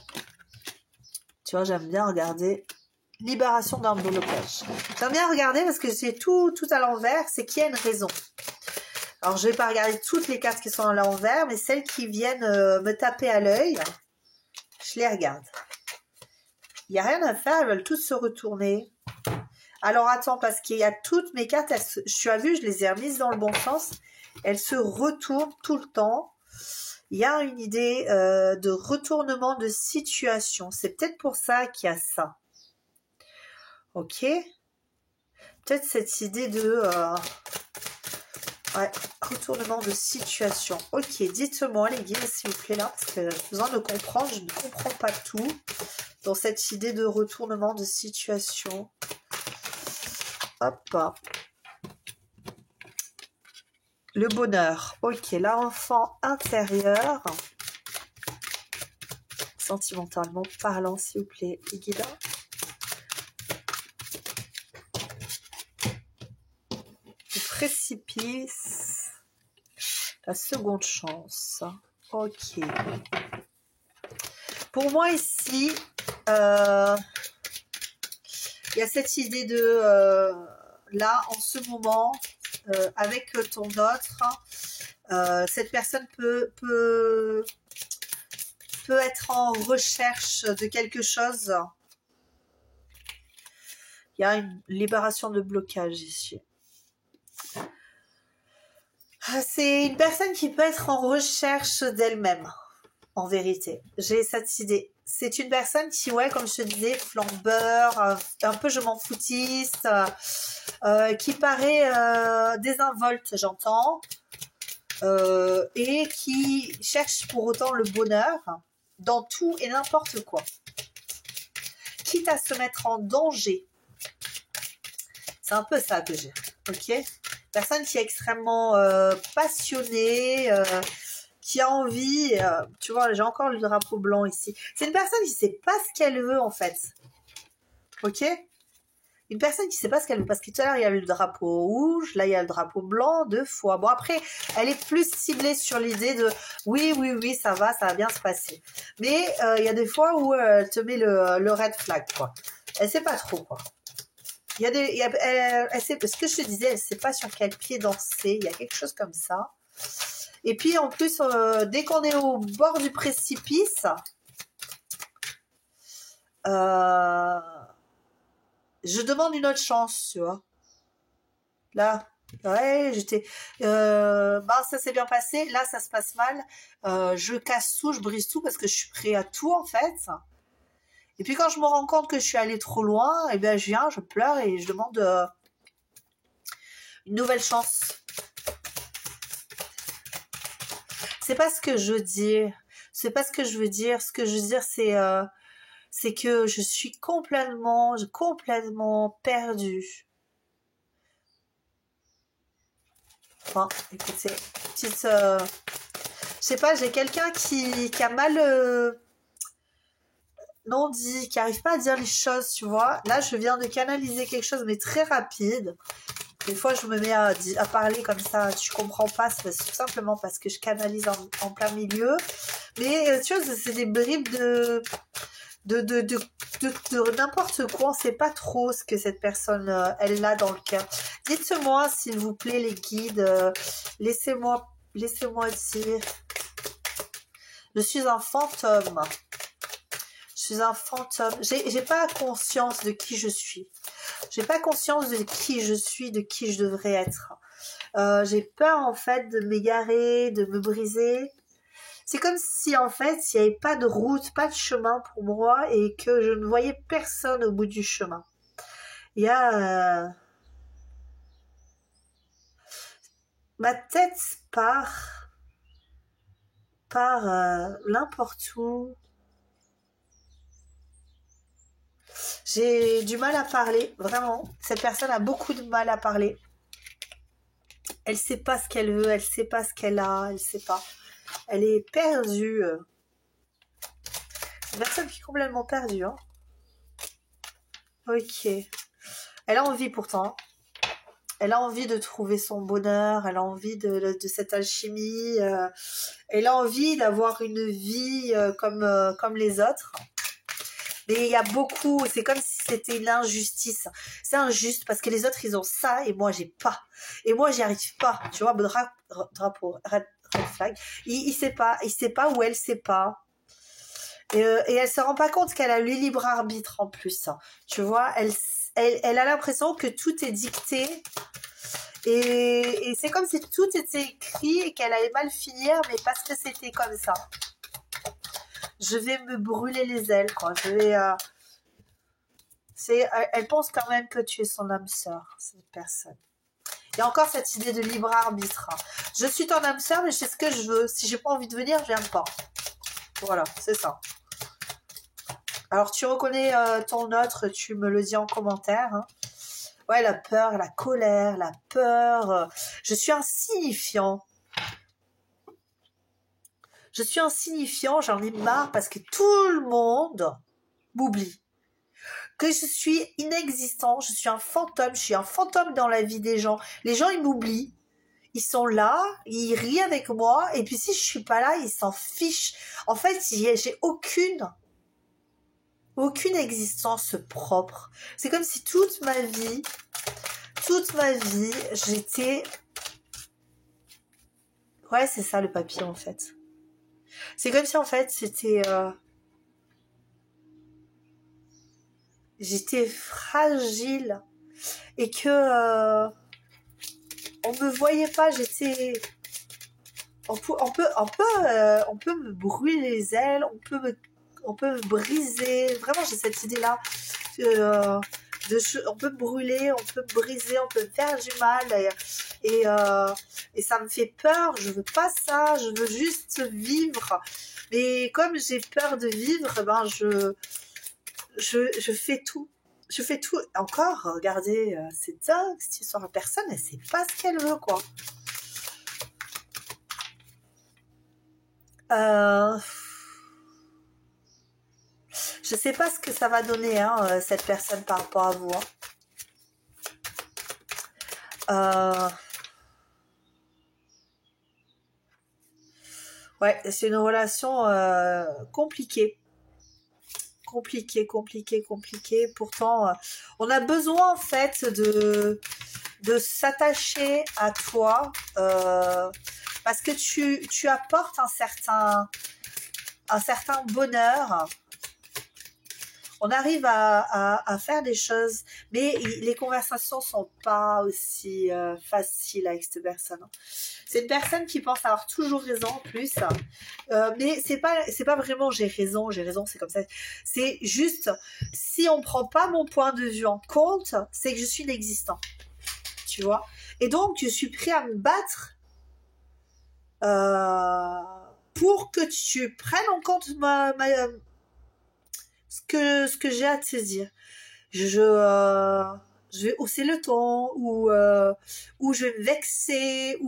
Tu vois, j'aime bien regarder... Libération d'un blocage. J'aime bien regarder parce que c'est tout à l'envers, c'est qu'il y a une raison. Alors, je vais pas regarder toutes les cartes qui sont à l'envers, mais celles qui viennent me taper à l'œil, je les regarde. Il n'y a rien à faire, elles veulent toutes se retourner. Alors, attends, parce qu'il y a toutes mes cartes, tu as vu, je les ai remises dans le bon sens. Elles se retournent tout le temps. Il y a une idée de retournement de situation. C'est peut-être pour ça qu'il y a ça. Ok, peut-être cette idée de retournement de situation. Ok, dites-moi les guides s'il vous plaît là, parce que j'ai besoin de comprendre, je ne comprends pas tout dans cette idée de retournement de situation. Hop. Le bonheur. Ok, l'enfant intérieur. Sentimentalement parlant s'il vous plaît les guides. Précipice, la seconde chance. Ok. Pour moi ici, il y a cette idée de là en ce moment avec ton autre, cette personne peut être en recherche de quelque chose. Il y a une libération de blocage ici. C'est une personne qui peut être en recherche d'elle-même. en vérité. J'ai cette idée. C'est une personne qui, ouais, comme je te disais, flambeur, un peu je m'en foutiste, qui paraît désinvolte, j'entends, et qui cherche pour autant le bonheur dans tout et n'importe quoi. Quitte à se mettre en danger. C'est un peu ça que j'ai, ok? Personne qui est extrêmement passionnée, qui a envie, tu vois, j'ai encore le drapeau blanc ici. C'est une personne qui sait pas ce qu'elle veut en fait, ok? Une personne qui sait pas ce qu'elle veut, parce que tout à l'heure il y a le drapeau rouge, là il y a le drapeau blanc 2 fois. Bon après, elle est plus ciblée sur l'idée de oui, oui, oui, ça va bien se passer. Mais il y a des fois où elle te met le red flag, quoi. Elle sait pas trop, quoi. Il y a des, elle sait, ce que je te disais, elle sait pas sur quel pied danser. Il y a quelque chose comme ça. Et puis en plus, dès qu'on est au bord du précipice, je demande une autre chance, tu vois. Là, ouais, j'étais, bah ça s'est bien passé. Là, ça se passe mal. Je casse tout, je brise tout parce que je suis prêt à tout en fait. Et puis quand je me rends compte que je suis allée trop loin, eh bien je viens, je pleure et je demande une nouvelle chance. C'est pas ce que je veux dire. C'est pas ce que je veux dire. Ce que je veux dire, c'est que je suis complètement perdue. Enfin, écoutez, petite, je sais pas, j'ai quelqu'un qui a mal non dit, qui arrive pas à dire les choses, tu vois. Là, je viens de canaliser quelque chose, mais très rapide. Des fois, je me mets à parler comme ça, tu comprends pas, c'est tout simplement parce que je canalise en plein milieu. Mais tu vois, c'est des bribes de n'importe quoi. On sait pas trop ce que cette personne, elle a dans le cœur. Dites-moi, s'il vous plaît, les guides, laissez-moi dire. Je suis un fantôme. Je suis un fantôme. J'ai pas conscience de qui je suis. J'ai pas conscience de qui je suis, de qui je devrais être. J'ai peur en fait de m'égarer, de me briser. C'est comme si en fait il n'y avait pas de route, pas de chemin pour moi et que je ne voyais personne au bout du chemin. Il y a ma tête part n'importe où. J'ai du mal à parler, vraiment. Cette personne a beaucoup de mal à parler. Elle sait pas ce qu'elle veut, elle sait pas ce qu'elle a, elle sait pas. Elle est perdue. Une personne qui est complètement perdue, hein. Ok. Elle a envie pourtant. Elle a envie de trouver son bonheur, elle a envie de cette alchimie, elle a envie d'avoir une vie comme les autres. Mais il y a beaucoup, c'est comme si c'était une injustice. C'est injuste parce que les autres, ils ont ça et moi, j'ai pas. Et moi, j'y arrive pas. Tu vois, drapeau, red flag. Il sait pas ou elle sait pas. Et elle se rend pas compte qu'elle a le libre arbitre en plus. Tu vois, elle a l'impression que tout est dicté. Et c'est comme si tout était écrit et qu'elle allait mal finir, mais parce que c'était comme ça. Je vais me brûler les ailes, quoi. Elle pense quand même que tu es son âme sœur, cette personne. Il y a encore cette idée de libre arbitre. Je suis ton âme sœur, mais je sais ce que je veux. Si j'ai pas envie de venir, je viens pas. Voilà, c'est ça. Alors, tu reconnais ton autre, tu me le dis en commentaire. Hein. Ouais, la peur, la colère, la peur. Je suis insignifiant. Je suis insignifiant, j'en ai marre parce que tout le monde m'oublie. Que je suis inexistant, je suis un fantôme dans la vie des gens. Les gens, ils m'oublient. Ils sont là, ils rient avec moi, et puis si je suis pas là, ils s'en fichent. En fait, j'ai aucune existence propre. C'est comme si toute ma vie, j'étais... Ouais, c'est ça le papier en fait. C'est comme si en fait c'était... J'étais fragile et que on me voyait pas, j'étais on peut me brûler les ailes, on peut me briser. Vraiment, j'ai cette idée-là. On peut me brûler, on peut me briser, on peut me faire du mal. Et ça me fait peur. Je veux pas ça. Je veux juste vivre. Mais comme j'ai peur de vivre, ben je fais tout. Je fais tout. Encore, regardez, c'est dingue cette histoire. La personne, elle sait pas ce qu'elle veut, quoi. Je sais pas ce que ça va donner, hein, cette personne par rapport à vous. Hein. Ouais, c'est une relation compliquée. Compliquée. Pourtant, on a besoin en fait de s'attacher à toi parce que tu apportes un certain bonheur. On arrive à faire des choses, mais les conversations sont pas aussi faciles avec cette personne. C'est une personne qui pense avoir toujours raison en plus, mais c'est pas vraiment j'ai raison, c'est comme ça. C'est juste si on prend pas mon point de vue en compte, c'est que je suis inexistant, tu vois. Et donc je suis prêt à me battre pour que tu prennes en compte ce que j'ai à te dire. Je vais hausser le ton ou je vais me vexer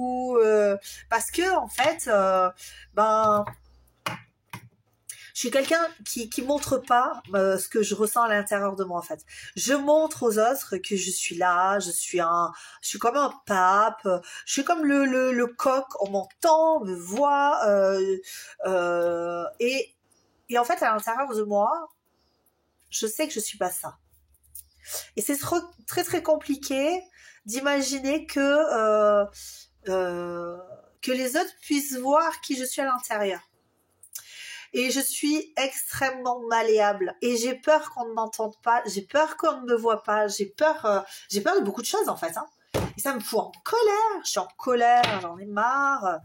parce que en fait ben je suis quelqu'un qui montre pas ce que je ressens à l'intérieur de moi en fait. Je montre aux autres que je suis là, je suis comme un pape, je suis comme le coq, on m'entend, on me voit et en fait à l'intérieur de moi je sais que je suis pas ça. Et c'est très compliqué d'imaginer que les autres puissent voir qui je suis à l'intérieur. Et je suis extrêmement malléable. Et j'ai peur qu'on ne m'entende pas, j'ai peur qu'on ne me voit pas, j'ai peur de beaucoup de choses en fait. Hein. Et ça me fout en colère. Je suis en colère, j'en ai marre.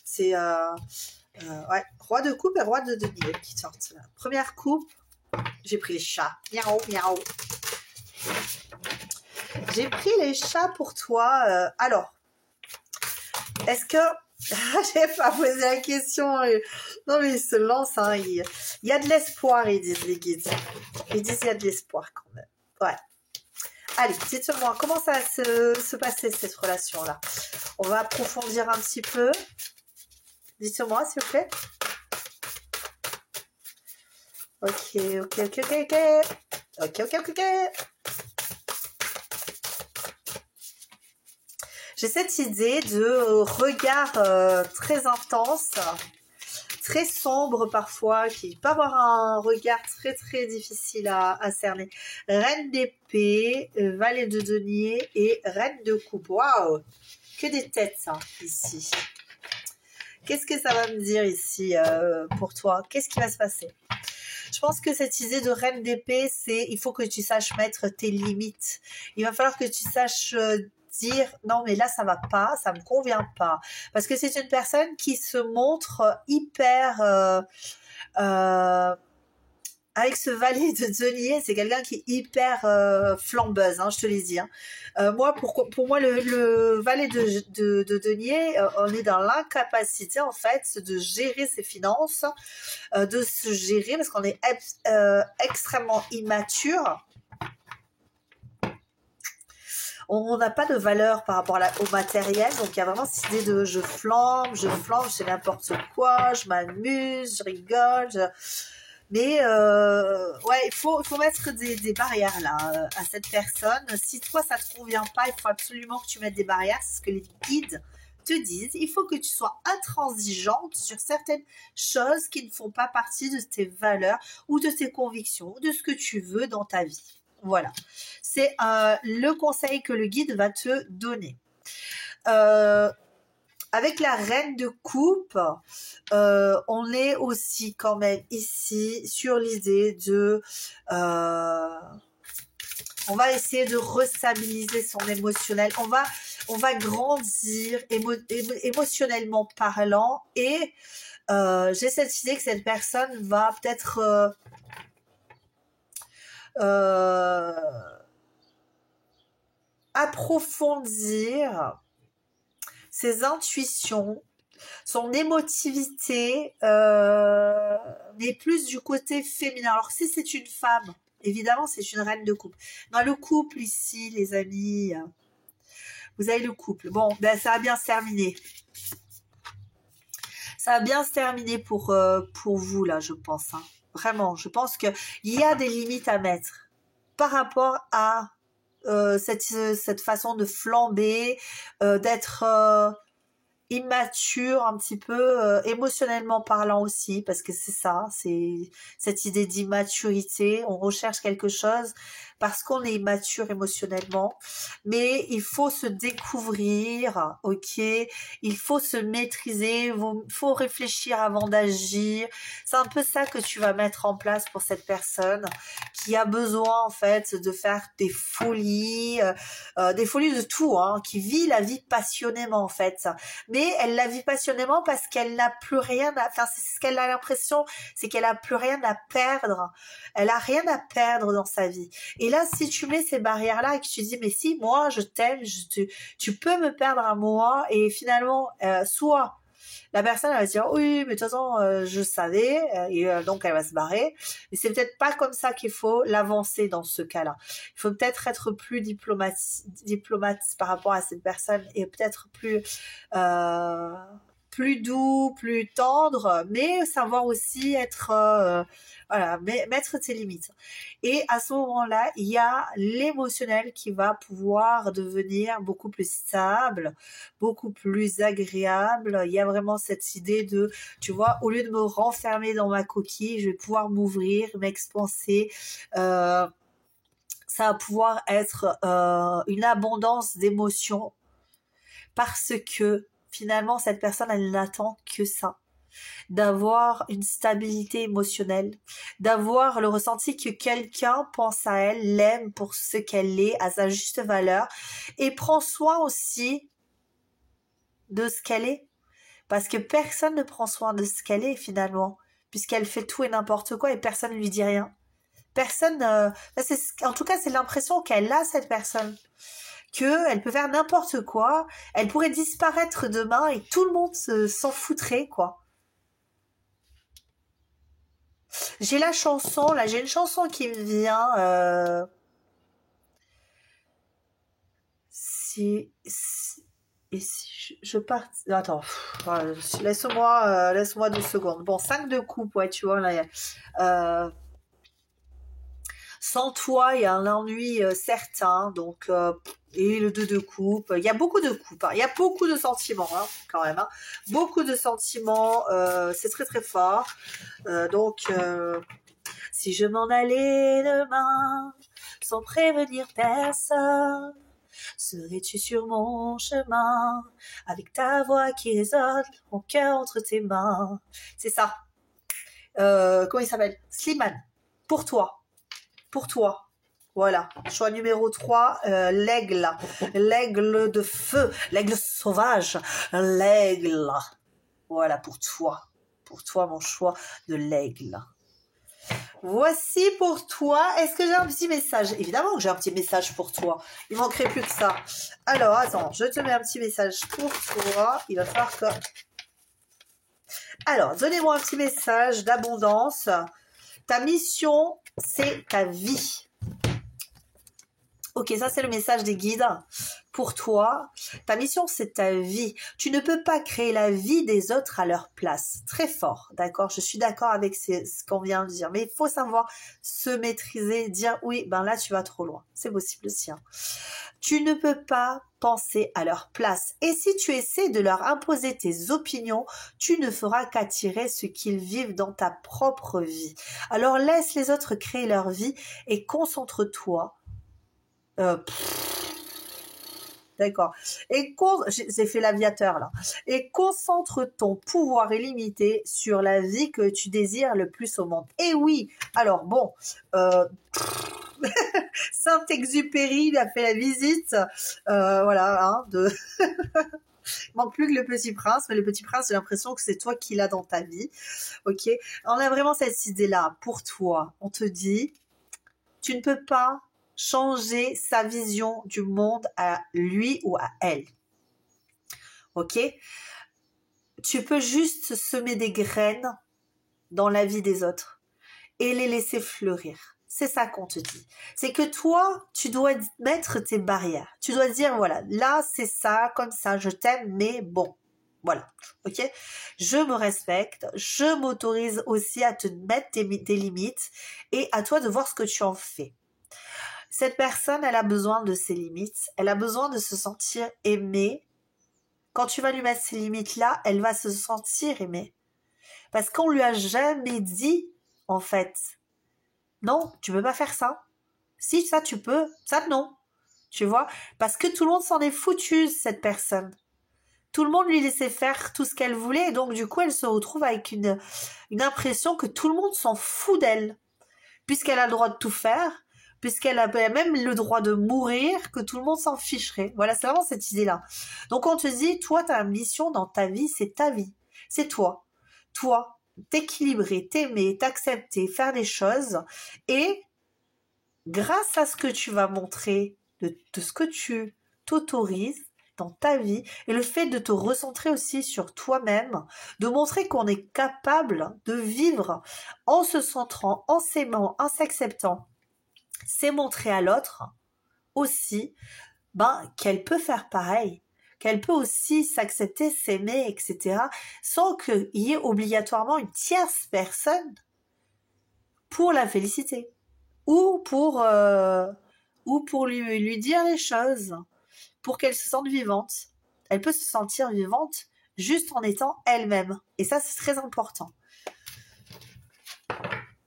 C'est ouais, roi de coupe et roi de denier qui sortent. Première coupe. J'ai pris les chats. Miaou, miaou. J'ai pris les chats pour toi. Alors, est-ce que... J'ai pas posé la question. Non, mais ils se lancent. Hein. Il y a de l'espoir, ils disent les guides. Ils disent qu'il y a de l'espoir quand même. Ouais. Allez, dites-moi, comment ça va se passer cette relation-là? On va approfondir un petit peu. Dites-moi, s'il vous plaît. Ok. J'ai cette idée de regard très intense, très sombre parfois, qui peut avoir un regard très difficile à cerner. Reine d'épée, valet de denier et reine de coupe. Waouh! Que des têtes, ça, ici. Qu'est-ce que ça va me dire ici pour toi? Qu'est-ce qui va se passer? Je pense que cette idée de reine d'épée, c'est il faut que tu saches mettre tes limites. Il va falloir que tu saches dire non mais là ça va pas, ça me convient pas. Parce que c'est une personne qui se montre hyper... avec ce valet de denier, c'est quelqu'un qui est hyper flambeuse, hein, je te l'ai dit. Hein. Moi, pour moi, le valet de denier, on est dans l'incapacité en fait de gérer ses finances, de se gérer parce qu'on est extrêmement immature. On n'a pas de valeur par rapport au matériel, donc il y a vraiment cette idée de je flambe, je fais n'importe quoi, je m'amuse, je rigole. Mais ouais, il faut mettre des barrières là à cette personne. Si toi ça te convient pas, il faut absolument que tu mettes des barrières. C'est ce que les guides te disent. Il faut que tu sois intransigeante sur certaines choses qui ne font pas partie de tes valeurs ou de tes convictions ou de ce que tu veux dans ta vie. Voilà, c'est le conseil que le guide va te donner. Avec la reine de coupe, on est aussi quand même ici sur l'idée de On va essayer de restabiliser son émotionnel. On va grandir émotionnellement parlant. Et j'ai cette idée que cette personne va peut-être approfondir ses intuitions, son émotivité, mais plus du côté féminin. Alors si c'est une femme, évidemment c'est une reine de couple. Dans le couple ici, les amis, vous avez le couple. Bon, ben ça va bien se terminer. Ça va bien se terminer pour vous là, je pense. Hein. Vraiment, je pense qu'il y a des limites à mettre par rapport à cette façon de flamber, d'être immature un petit peu, émotionnellement parlant aussi, parce que c'est ça, c'est cette idée d'immaturité. On recherche quelque chose parce qu'on est immature émotionnellement, mais il faut se découvrir, ok, il faut se maîtriser, il faut réfléchir avant d'agir. C'est un peu ça que tu vas mettre en place pour cette personne qui a besoin en fait de faire des folies de tout, hein, qui vit la vie passionnément en fait, mais elle la vit passionnément parce qu'elle n'a plus rien à, enfin c'est ce qu'elle a l'impression, c'est qu'elle a plus rien à perdre, elle a rien à perdre dans sa vie. Et là, si tu mets ces barrières-là et que tu dis, mais si, moi, je t'aime, tu peux me perdre à moi, et finalement, soit la personne elle va se dire, oui, mais de toute façon, je savais, donc elle va se barrer. Mais c'est peut-être pas comme ça qu'il faut l'avancer dans ce cas-là. Il faut peut-être être plus diplomate par rapport à cette personne, et peut-être plus doux, plus tendre, mais savoir aussi être voilà, mettre tes limites. Et à ce moment-là, il y a l'émotionnel qui va pouvoir devenir beaucoup plus stable, beaucoup plus agréable. Il y a vraiment cette idée de, tu vois, au lieu de me renfermer dans ma coquille, je vais pouvoir m'ouvrir, m'expanser. Ça va pouvoir être une abondance d'émotions, parce que finalement, cette personne, elle n'attend que ça. D'avoir une stabilité émotionnelle, d'avoir le ressenti que quelqu'un pense à elle, l'aime pour ce qu'elle est, à sa juste valeur, et prend soin aussi de ce qu'elle est. Parce que personne ne prend soin de ce qu'elle est finalement, puisqu'elle fait tout et n'importe quoi et personne ne lui dit rien. Personne, en tout cas, c'est l'impression qu'elle a, cette personne. Qu'elle peut faire n'importe quoi, elle pourrait disparaître demain et tout le monde s'en foutrait, quoi. J'ai la chanson, là, j'ai une chanson qui me vient. Et si je pars... Attends, laisse-moi 2 secondes. Bon, 5 de coupe, ouais, tu vois, là, sans toi, il y a un ennui certain, donc... et le 2 de coupe, il y a beaucoup de coupes, hein. Il y a beaucoup de sentiments, hein, quand même, hein. Beaucoup de sentiments, c'est très très fort. Donc, si je m'en allais demain, sans prévenir personne, serais-tu sur mon chemin, avec ta voix qui résonne, mon cœur entre tes mains. C'est ça. Comment il s'appelle? Slimane. Pour toi. Pour toi. Voilà. Choix numéro 3, l'aigle. L'aigle de feu. L'aigle sauvage. L'aigle. Voilà, pour toi. Pour toi, mon choix de l'aigle. Voici pour toi. Est-ce que j'ai un petit message? Évidemment que j'ai un petit message pour toi. Il manquerait plus que ça. Alors, attends, je te mets un petit message pour toi. Il va falloir que... Alors, donnez-moi un petit message d'abondance. Ta mission, c'est ta vie. Ok, ça c'est le message des guides pour toi. Ta mission, c'est ta vie. Tu ne peux pas créer la vie des autres à leur place. Très fort, d'accord? Je suis d'accord avec ce qu'on vient de dire. Mais il faut savoir se maîtriser, dire oui, ben là tu vas trop loin. C'est possible aussi, hein. Tu ne peux pas penser à leur place. Et si tu essaies de leur imposer tes opinions, tu ne feras qu'attirer ce qu'ils vivent dans ta propre vie. Alors laisse les autres créer leur vie et concentre-toi. D'accord. Et j'ai fait l'aviateur là. Et concentre ton pouvoir illimité sur la vie que tu désires le plus au monde. Et oui. Alors bon, Saint-Exupéry, il a fait la visite, voilà, hein, de... Il manque plus que le Petit Prince, mais le Petit Prince, j'ai l'impression que c'est toi qui l'as dans ta vie, ok? On a vraiment cette idée-là pour toi. On te dit, tu ne peux pas changer sa vision du monde à lui ou à elle, ok? Tu peux juste semer des graines dans la vie des autres et les laisser fleurir. C'est ça qu'on te dit. C'est que toi, tu dois mettre tes barrières. Tu dois dire, voilà, là, c'est ça, comme ça, je t'aime, mais bon. Voilà, ok? Je me respecte, je m'autorise aussi à te mettre tes limites et à toi de voir ce que tu en fais. Cette personne, elle a besoin de ses limites, elle a besoin de se sentir aimée. Quand tu vas lui mettre ces limites-là, elle va se sentir aimée. Parce qu'on lui a jamais dit, en fait, non, tu peux pas faire ça. Si, ça tu peux, ça non. Tu vois? Parce que tout le monde s'en est foutu, cette personne. Tout le monde lui laissait faire tout ce qu'elle voulait, et donc du coup, elle se retrouve avec une impression que tout le monde s'en fout d'elle. Puisqu'elle a le droit de tout faire, puisqu'elle a même le droit de mourir, que tout le monde s'en ficherait. Voilà, c'est vraiment cette idée-là. Donc on te dit, toi, ta mission dans ta vie, c'est ta vie. C'est toi. Toi, t'équilibrer, t'aimer, t'accepter, faire des choses, et grâce à ce que tu vas montrer, de ce que tu t'autorises dans ta vie, et le fait de te recentrer aussi sur toi-même, de montrer qu'on est capable de vivre en se centrant, en s'aimant, en s'acceptant, c'est montrer à l'autre aussi qu'elle peut faire pareil, qu'elle peut aussi s'accepter, s'aimer, etc., sans qu'il y ait obligatoirement une tierce personne pour la féliciter ou pour lui dire les choses, pour qu'elle se sente vivante. Elle peut se sentir vivante juste en étant elle-même. Et ça, c'est très important.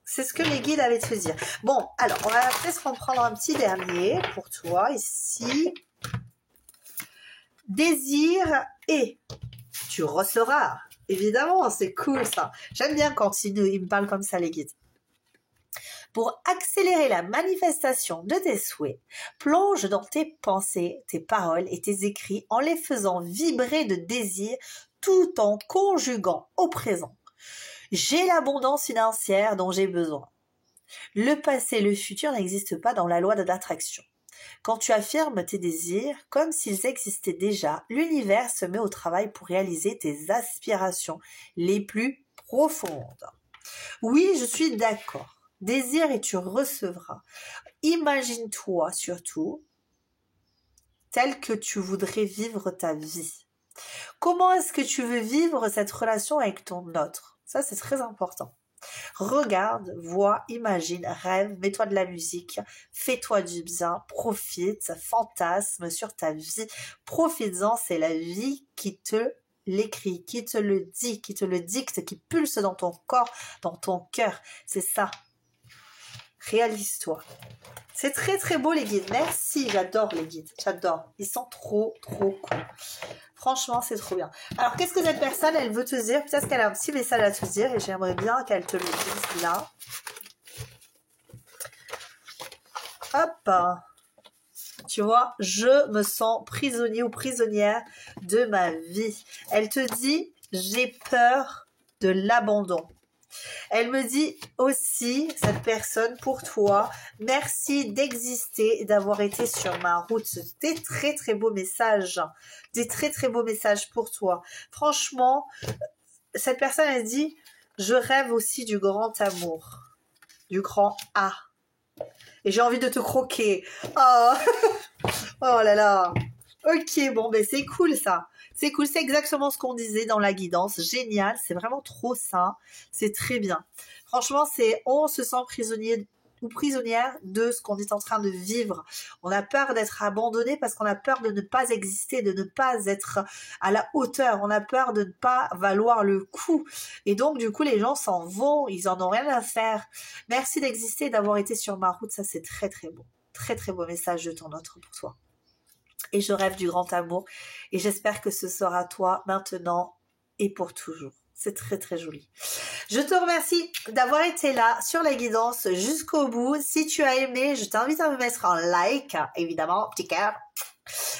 C'est ce que les guides avaient te dire. Bon, alors, on va peut-être en prendre un petit dernier pour toi, ici. Désir et tu recevras. Évidemment, c'est cool ça. J'aime bien quand ils me parlent comme ça, les guides. Pour accélérer la manifestation de tes souhaits, plonge dans tes pensées, tes paroles et tes écrits en les faisant vibrer de désir tout en conjuguant au présent. J'ai l'abondance financière dont j'ai besoin. Le passé et le futur n'existent pas dans la loi de l'attraction. Quand tu affirmes tes désirs comme s'ils existaient déjà, l'univers se met au travail pour réaliser tes aspirations les plus profondes. Oui, je suis d'accord. Désire et tu recevras. Imagine-toi surtout tel que tu voudrais vivre ta vie. Comment est-ce que tu veux vivre cette relation avec ton autre? Ça, c'est très important. Regarde, vois, imagine, rêve, mets-toi de la musique, fais-toi du bien, profite, fantasme sur ta vie. Profites-en, c'est la vie qui te l'écrit, qui te le dit, qui te le dicte, qui pulse dans ton corps, dans ton cœur. C'est ça. Réalise-toi. C'est très très beau les guides. Merci, j'adore les guides. J'adore. Ils sont trop cool. Franchement, c'est trop bien. Alors, qu'est-ce que cette personne, elle veut te dire? Peut-être qu'elle a un petit message à te dire et j'aimerais bien qu'elle te le dise là. Hop. Tu vois, je me sens prisonnier ou prisonnière de ma vie. Elle te dit, j'ai peur de l'abandon. Elle me dit aussi, cette personne, pour toi, merci d'exister et d'avoir été sur ma route. Des très très beaux messages. Des très très beaux messages pour toi. Franchement, cette personne, elle dit, je rêve aussi du grand amour. Du grand A. Et j'ai envie de te croquer. Oh, oh là là. Ok, bon, ben c'est cool ça. C'est cool, c'est exactement ce qu'on disait dans la guidance. Génial, c'est vraiment trop ça. C'est très bien. Franchement, on se sent prisonnier ou prisonnière de ce qu'on est en train de vivre. On a peur d'être abandonné parce qu'on a peur de ne pas exister, de ne pas être à la hauteur. On a peur de ne pas valoir le coup. Et donc, du coup, les gens s'en vont. Ils en ont rien à faire. Merci d'exister et d'avoir été sur ma route. Ça, c'est très, très beau. Très, très beau message de ton autre pour toi. Et je rêve du grand amour et j'espère que ce sera toi maintenant et pour toujours. C'est très très joli. Je te remercie d'avoir été là sur la guidance jusqu'au bout. Si tu as aimé, je t'invite à me mettre un like, évidemment, petit cœur.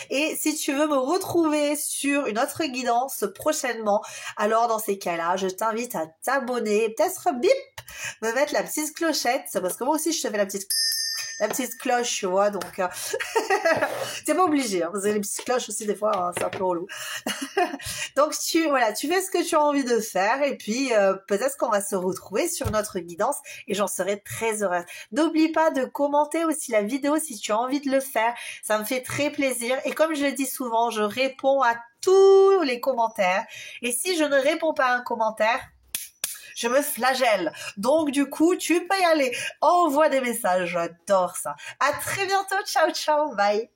Et si tu veux me retrouver sur une autre guidance prochainement, alors dans ces cas-là, je t'invite à t'abonner, peut-être bip, me mettre la petite clochette, parce que moi aussi je te fais la petite cloche, tu vois, donc t'es pas obligé, hein, parce que les petites cloches aussi des fois, hein, c'est un peu relou. Donc voilà, tu fais ce que tu as envie de faire et puis peut-être qu'on va se retrouver sur notre guidance et j'en serai très heureuse. N'oublie pas de commenter aussi la vidéo si tu as envie de le faire, ça me fait très plaisir et comme je le dis souvent, je réponds à tous les commentaires et si je ne réponds pas à un commentaire, je me flagelle. Donc du coup, tu peux y aller. Envoie des messages, j'adore ça. À très bientôt, ciao ciao, bye.